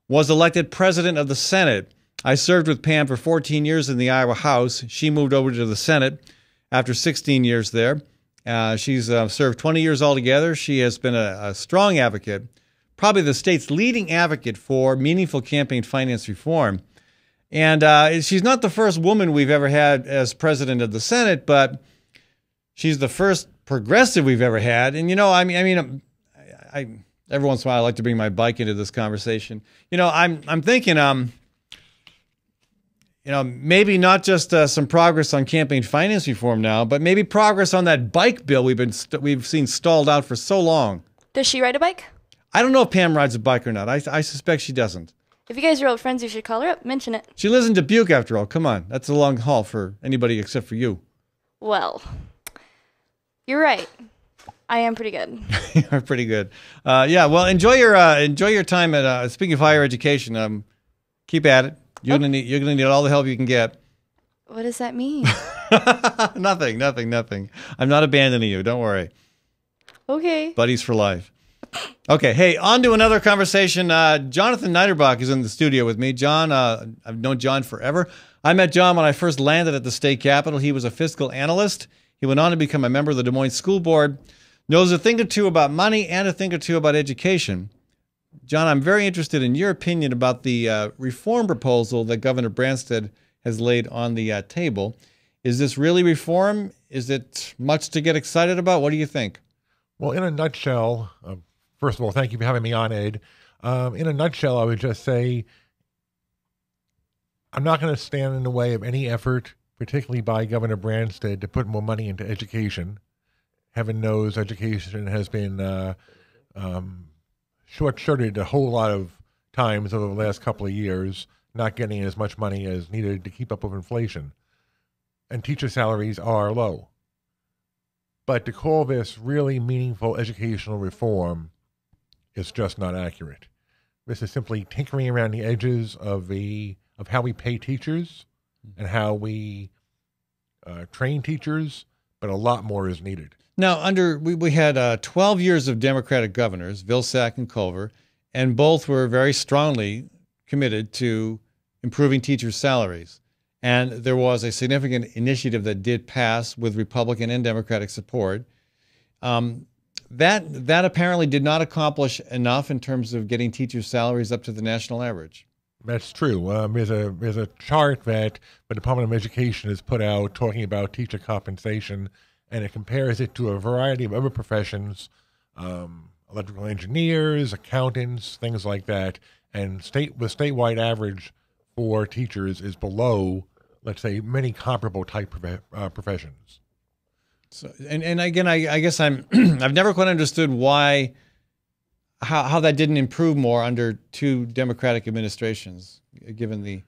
was elected president of the Senate. I served with Pam for 14 years in the Iowa House. She moved over to the Senate after 16 years there. She's served 20 years altogether. She has been a strong advocate, probably the state's leading advocate for meaningful campaign finance reform. And she's not the first woman we've ever had as president of the Senate, but she's the first progressive we've ever had. And, every once in a while I like to bring my bike into this conversation. I'm thinking, maybe not just some progress on campaign finance reform now, but maybe progress on that bike bill we've seen stalled out for so long. Does she ride a bike? I don't know if Pam rides a bike or not. I suspect she doesn't. If you guys are old friends, you should call her up, mention it. She lives in Dubuque, after all. Come on. That's a long haul for anybody except for you. Well, you're right. I am pretty good. You're pretty good. Well, enjoy your time at, speaking of higher education, keep at it. You're gonna need all the help you can get. What does that mean? Nothing. I'm not abandoning you. Don't worry. Okay. Buddies for life. Okay. Hey, on to another conversation. Jonathan Niederbach is in the studio with me. John, I've known John forever. I met John when I first landed at the state capitol. He was a fiscal analyst. He went on to become a member of the Des Moines School Board. Knows a thing or two about money and a thing or two about education. John, I'm very interested in your opinion about the reform proposal that Governor Branstad has laid on the table. Is this really reform? Is it much to get excited about? What do you think? Well, in a nutshell, first of all, thank you for having me on, Ed. In a nutshell, I would just say I'm not going to stand in the way of any effort, particularly by Governor Branstad, to put more money into education. Heaven knows education has been short-shirted a whole lot of times over the last couple of years, not getting as much money as needed to keep up with inflation. And teacher salaries are low. But to call this really meaningful educational reform is just not accurate. This is simply tinkering around the edges of how we pay teachers and how we train teachers, but a lot more is needed. Now, we had 12 years of Democratic governors, Vilsack and Culver, and both were very strongly committed to improving teachers' salaries. And there was a significant initiative that did pass with Republican and Democratic support. That apparently did not accomplish enough in terms of getting teachers' salaries up to the national average. That's true. There's a chart that the Department of Education has put out talking about teacher compensation, and it compares it to a variety of other professions, electrical engineers, accountants, things like that. And the statewide average for teachers is below, let's say, many comparable type professions. So, and again, I guess I've never quite understood how that didn't improve more under two Democratic administrations, given the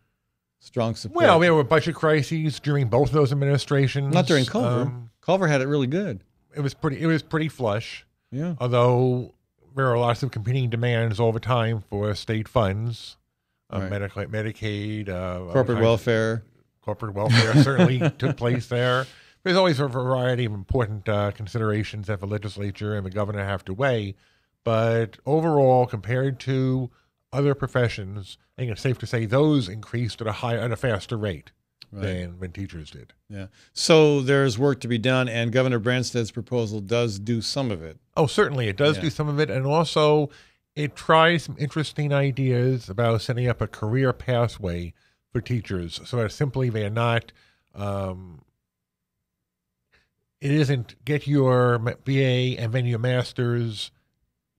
strong support. Well, there were budget crises during both of those administrations. Not during Culver. Culver had it really good. It was pretty flush. Yeah. Although there are lots of competing demands all the time for state funds, Right. Medicaid, Corporate welfare. Corporate welfare certainly took place there. There's always a variety of important considerations that the legislature and the governor have to weigh, but overall, compared to other professions, I think it's safe to say those increased at a faster rate than when teachers did. Yeah. So there's work to be done, and Governor Branstad's proposal does do some of it. Oh, certainly, it does do some of it, and also it tries some interesting ideas about setting up a career pathway for teachers, so that simply they are not. It isn't get your BA and then your master's,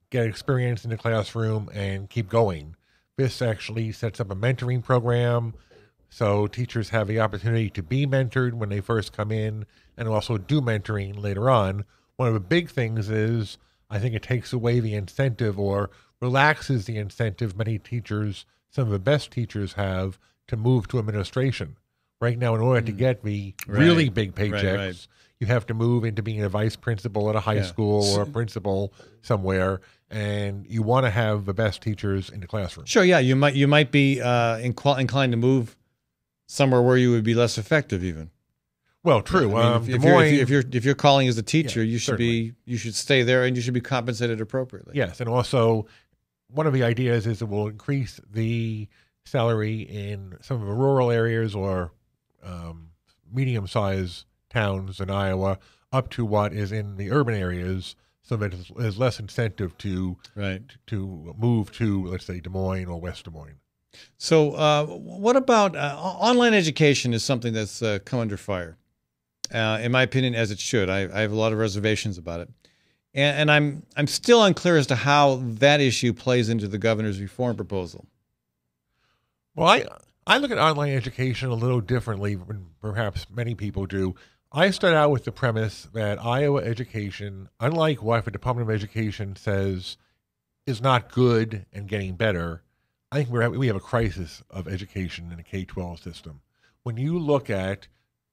get experience in the classroom, and keep going. This actually sets up a mentoring program, so teachers have the opportunity to be mentored when they first come in and also do mentoring later on. One of the big things is I think it takes away the incentive or relaxes the incentive many teachers, some of the best teachers have, to move to administration. Right now, in order to get the really big paychecks, you have to move into being a vice principal at a high school or a principal somewhere, and you want to have the best teachers in the classroom. Sure, yeah, you might be inclined to move somewhere where you would be less effective, even. Well, true. I mean, if you're calling as a teacher, you should stay there, and you should be compensated appropriately. Yes, and also one of the ideas is it will increase the salary in some of the rural areas or medium-sized towns in Iowa up to what is in the urban areas, so that there's less incentive to move to, let's say, Des Moines or West Des Moines. So what about online education is something that's come under fire, in my opinion, as it should. I have a lot of reservations about it. And I'm still unclear as to how that issue plays into the governor's reform proposal. Well, I look at online education a little differently than perhaps many people do. I start out with the premise that Iowa education, unlike what the Department of Education says is not good and getting better, I think we have a crisis of education in the K-12 system. When you look at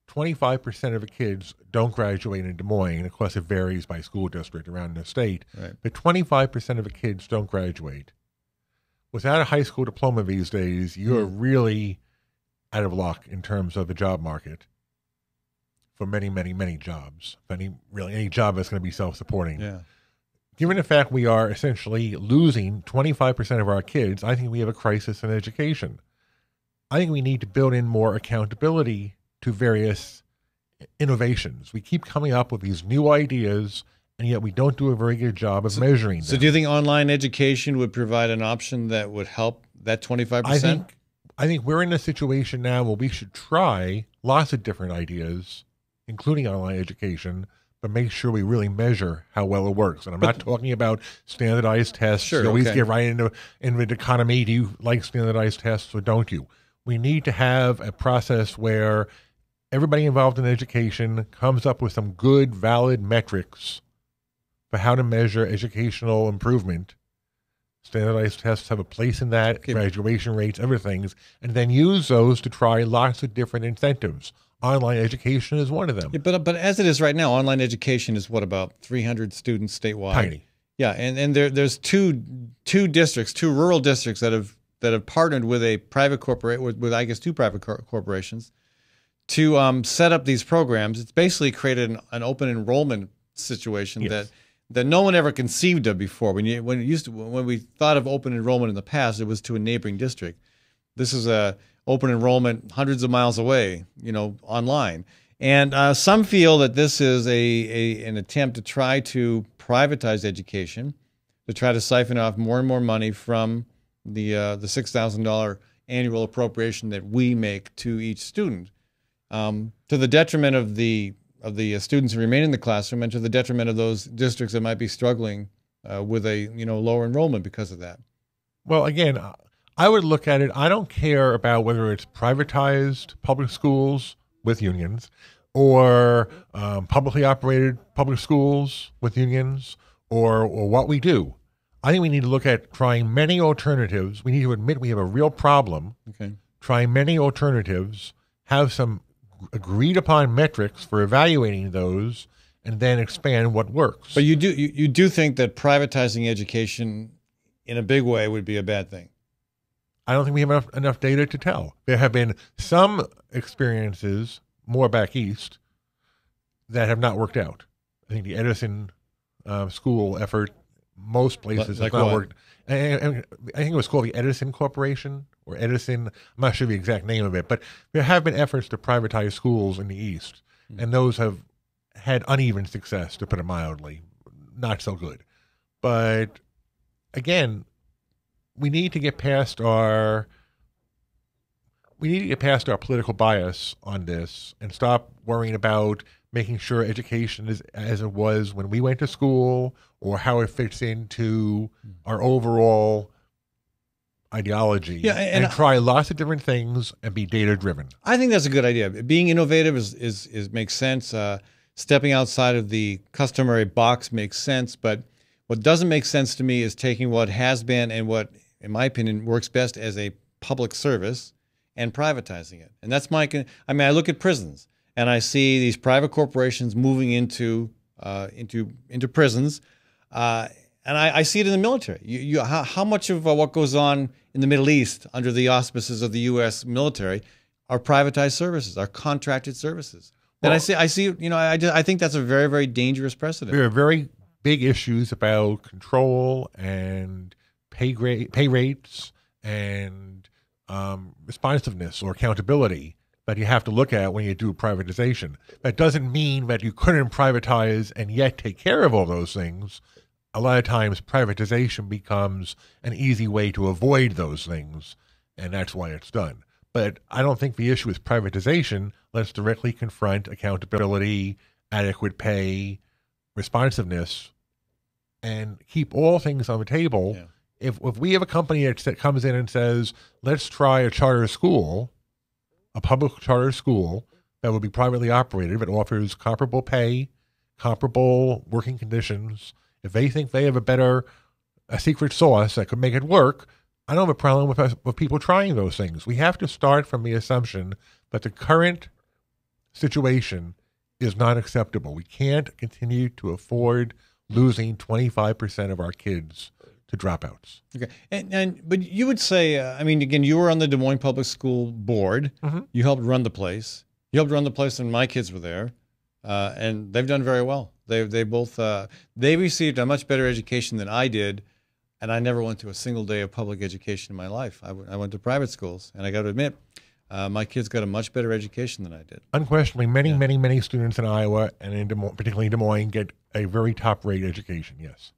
25% of the kids don't graduate in Des Moines, of course it varies by school district around the state, but 25% of the kids don't graduate. Without a high school diploma these days, you're really out of luck in terms of the job market for many, many, many jobs. Any job that's going to be self-supporting. Yeah. Given the fact we are essentially losing 25% of our kids, I think we have a crisis in education. I think we need to build in more accountability to various innovations. We keep coming up with these new ideas, and yet we don't do a very good job of measuring them. So do you think online education would provide an option that would help that 25%? I think we're in a situation now where we should try lots of different ideas, including online education, but make sure we really measure how well it works. And I'm not talking about standardized tests. Sure, you always get right into the economy. Do you like standardized tests or don't you? We need to have a process where everybody involved in education comes up with some good, valid metrics for how to measure educational improvement. Standardized tests have a place in that, graduation rates, other things, and then use those to try lots of different incentives. Online education is one of them. Yeah, but as it is right now, online education is what, about 300 students statewide? Tiny. Yeah, and there's two rural districts that have partnered with a private corporate with I guess two private corporations to set up these programs. It's basically created an open enrollment situation that no one ever conceived of before. When we thought of open enrollment in the past, it was to a neighboring district. This is a open enrollment hundreds of miles away, online. And some feel that this is an attempt to try to privatize education, to try to siphon off more and more money from the $6,000 annual appropriation that we make to each student, to the detriment of the students who remain in the classroom and to the detriment of those districts that might be struggling with a lower enrollment because of that. Well, again, I would look at it, I don't care about whether it's privatized public schools with unions or publicly operated public schools with unions or what we do. I think we need to look at trying many alternatives. We need to admit we have a real problem. Okay. Try many alternatives, have some agreed upon metrics for evaluating those, and then expand what works. But you do think that privatizing education in a big way would be a bad thing? I don't think we have enough data to tell. There have been some experiences more back east that have not worked out. I think the Edison school effort, most places Like has not what? worked. And I think it was called the Edison Corporation or Edison. I'm not sure the exact name of it, but there have been efforts to privatize schools in the East, and those have had uneven success, to put it mildly. Not so good. But again, we need to get past our political bias on this and stop worrying about making sure education is as it was when we went to school or how it fits into our overall ideology. Yeah, and try lots of different things and be data driven. I think that's a good idea. Being innovative is makes sense. Stepping outside of the customary box makes sense. But what doesn't make sense to me is taking what has been and what, in my opinion, works best as a public service and privatizing it. And that's my. I mean, I look at prisons and I see these private corporations moving into prisons, and I see it in the military. How much of what goes on in the Middle East under the auspices of the U.S. military are privatized services, are contracted services. And I see. You know, I think that's a very, very dangerous precedent. There are very big issues about control and pay rates and responsiveness or accountability that you have to look at when you do privatization. That doesn't mean that you couldn't privatize and yet take care of all those things. A lot of times privatization becomes an easy way to avoid those things, and that's why it's done. But I don't think the issue is privatization. Let's directly confront accountability, adequate pay, responsiveness, and keep all things on the table. Yeah. If we have a company that comes in and says, let's try a charter school, a public charter school that will be privately operated but offers comparable pay, comparable working conditions, if they think they have a secret sauce that could make it work, I don't have a problem with people trying those things. We have to start from the assumption that the current situation is not acceptable. We can't continue to afford losing 25% of our kids to dropouts. Okay, but you would say, I mean, again, you were on the Des Moines Public School Board. Mm-hmm. You helped run the place. You helped run the place when my kids were there, and they've done very well. They both they received a much better education than I did, and I never went to a single day of public education in my life. I went to private schools, and I got to admit, my kids got a much better education than I did. Unquestionably, many students in Iowa and particularly in Des Moines get a very top-rate education. Yes,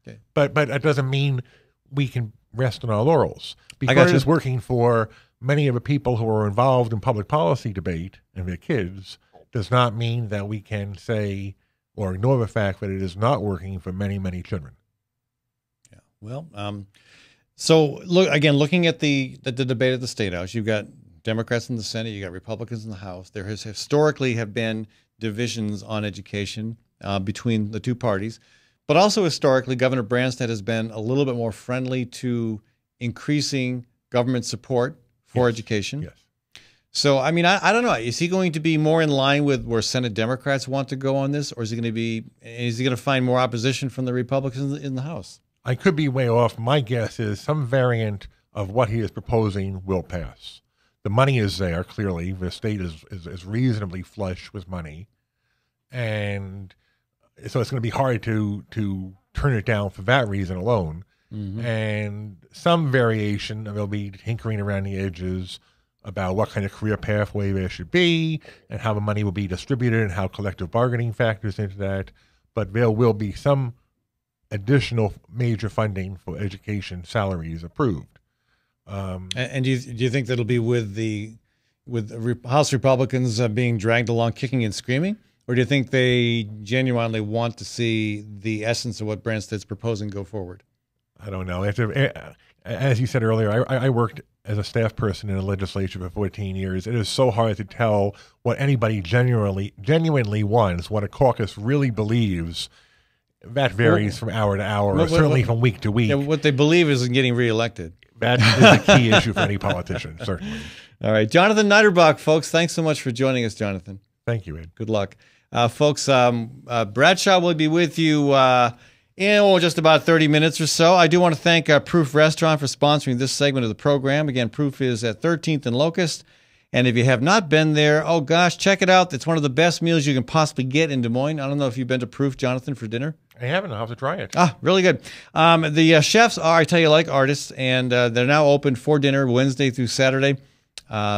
okay, but that doesn't mean we can rest on our laurels. Because it's working for many of the people who are involved in public policy debate and their kids does not mean that we can say or ignore the fact that it is not working for many children. Yeah. Well, so looking at the debate at the State House, you've got Democrats in the Senate, you got Republicans in the House. There has historically have been divisions on education between the two parties, but also historically, Governor Branstad has been a little bit more friendly to increasing government support for education. Yes. So, I mean, I don't know. Is he going to be more in line with where Senate Democrats want to go on this, or is he going to find more opposition from the Republicans in the House? I could be way off. My guess is some variant of what he is proposing will pass. The money is there, clearly. The state is reasonably flush with money. And so it's going to be hard to turn it down for that reason alone. Mm-hmm. And some variation, there'll be tinkering around the edges about what kind of career pathway there should be and how the money will be distributed and how collective bargaining factors into that. But there will be some additional major funding for education salaries approved. And do you think that'll be with House Republicans being dragged along kicking and screaming? Or do you think they genuinely want to see the essence of what Branstad's proposing go forward? I don't know. As you said earlier, I worked as a staff person in the legislature for 14 years. It is so hard to tell what anybody genuinely wants, what a caucus really believes. That varies from hour to hour, or certainly from week to week. Yeah, what they believe is in getting reelected. That is a key issue for any politician, certainly. All right. Jonathan Niederbach, folks, thanks so much for joining us, Jonathan. Thank you, Ed. Good luck. Folks, Bradshaw will be with you in just about 30 minutes or so. I do want to thank Proof Restaurant for sponsoring this segment of the program. Again, Proof is at 13th and Locust. And if you have not been there, oh gosh, check it out. It's one of the best meals you can possibly get in Des Moines. I don't know if you've been to Proof, Jonathan, for dinner. I haven't. I'll have to try it. Ah, really good. The chefs are, I tell you, like artists, and they're now open for dinner Wednesday through Saturday.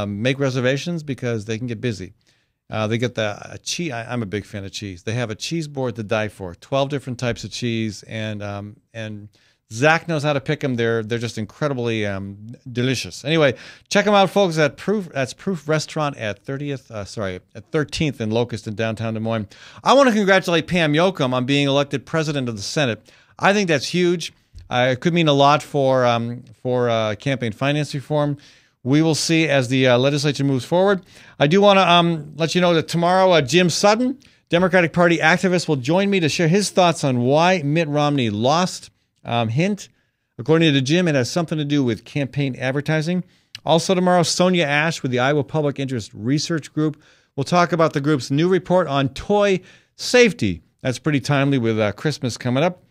Make reservations because they can get busy. They get the cheese. I'm a big fan of cheese. They have a cheese board to die for. 12 different types of cheese, and Zach knows how to pick them. They're just incredibly delicious. Anyway, check them out, folks. At Proof. That's Proof Restaurant at 13th and Locust in downtown Des Moines. I want to congratulate Pam Yoakum on being elected president of the Senate. I think that's huge. It could mean a lot for campaign finance reform. We will see as the legislature moves forward. I do want to let you know that tomorrow, Jim Sutton, Democratic Party activist, will join me to share his thoughts on why Mitt Romney lost. Hint, according to Jim, it has something to do with campaign advertising. Also tomorrow, Sonia Ash with the Iowa Public Interest Research Group will talk about the group's new report on toy safety. That's pretty timely with Christmas coming up.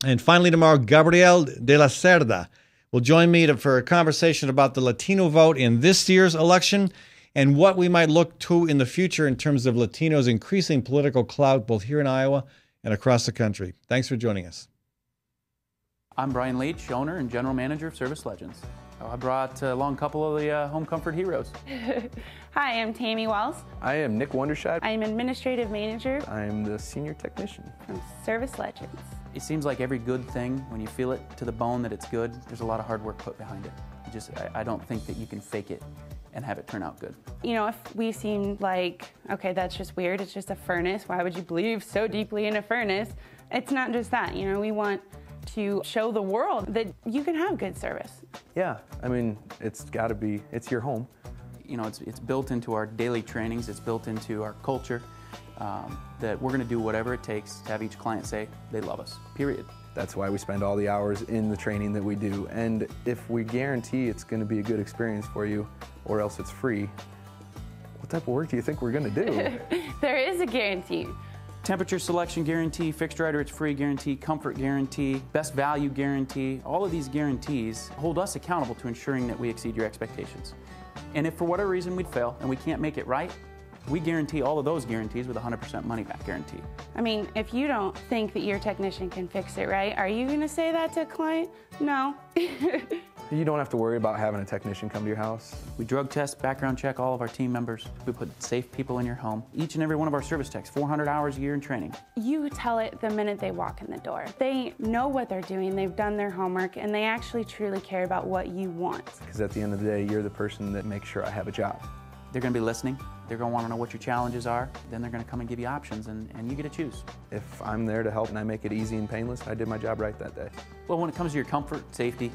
And finally tomorrow, Gabriel de la Cerda will join me for a conversation about the Latino vote in this year's election and what we might look to in the future in terms of Latinos' increasing political clout both here in Iowa and across the country. Thanks for joining us. I'm Brian Leach, owner and general manager of Service Legends. I brought along a couple of the home comfort heroes. Hi, I'm Tammy Wells. I am Nick Wondershot. I'm administrative manager. I am the senior technician from Service Legends. It seems like every good thing, when you feel it to the bone that it's good, there's a lot of hard work put behind it. I don't think that you can fake it and have it turn out good. You know, if we seem like, okay, that's just weird, it's just a furnace, why would you believe so deeply in a furnace? It's not just that, you know, we want to show the world that you can have good service. Yeah, I mean, it's got to be, it's your home. You know, it's built into our daily trainings, it's built into our culture, that we're going to do whatever it takes to have each client say they love us, period. That's why we spend all the hours in the training that we do. And if we guarantee it's going to be a good experience for you, or else it's free, what type of work do you think we're going to do? There is a guarantee. Temperature selection guarantee, fixed rider it's free guarantee, comfort guarantee, best value guarantee. All of these guarantees hold us accountable to ensuring that we exceed your expectations. And if for whatever reason we'd fail and we can't make it right, we guarantee all of those guarantees with a 100% money back guarantee. I mean, if you don't think that your technician can fix it right, are you going to say that to a client? No. You don't have to worry about having a technician come to your house. We drug test, background check all of our team members. We put safe people in your home. Each and every one of our service techs, 400 hours a year in training. You tell it the minute they walk in the door. They know what they're doing, they've done their homework, and they actually truly care about what you want. Because at the end of the day, you're the person that makes sure I have a job. They're going to be listening. They're going to want to know what your challenges are. Then they're going to come and give you options, and you get to choose. If I'm there to help and I make it easy and painless, I did my job right that day. Well, when it comes to your comfort, safety,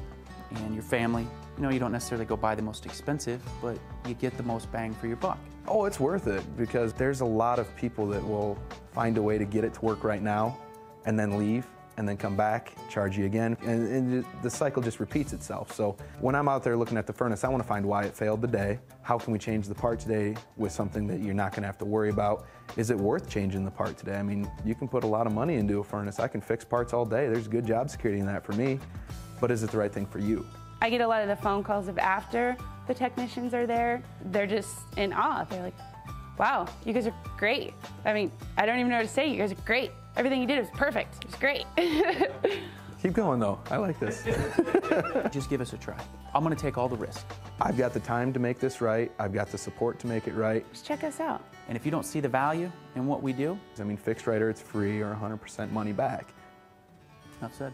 and your family, you know, you don't necessarily go buy the most expensive, but you get the most bang for your buck. Oh, it's worth it, because there's a lot of people that will find a way to get it to work right now and then leave and then come back, charge you again, and the cycle just repeats itself. So when I'm out there looking at the furnace, I want to find why it failed today. How can we change the part today with something that you're not going to have to worry about? Is it worth changing the part today? I mean, you can put a lot of money into a furnace. I can fix parts all day. There's good job security in that for me, but is it the right thing for you? I get a lot of the phone calls of after the technicians are there. They're just in awe. They're like, wow, you guys are great. I mean, I don't even know what to say. You guys are great. Everything you did was perfect. It was great. Keep going though, I like this. Just give us a try. I'm gonna take all the risk. I've got the time to make this right. I've got the support to make it right. Just check us out. And if you don't see the value in what we do, I mean, fixed rider, it's free or 100% money back. Enough said.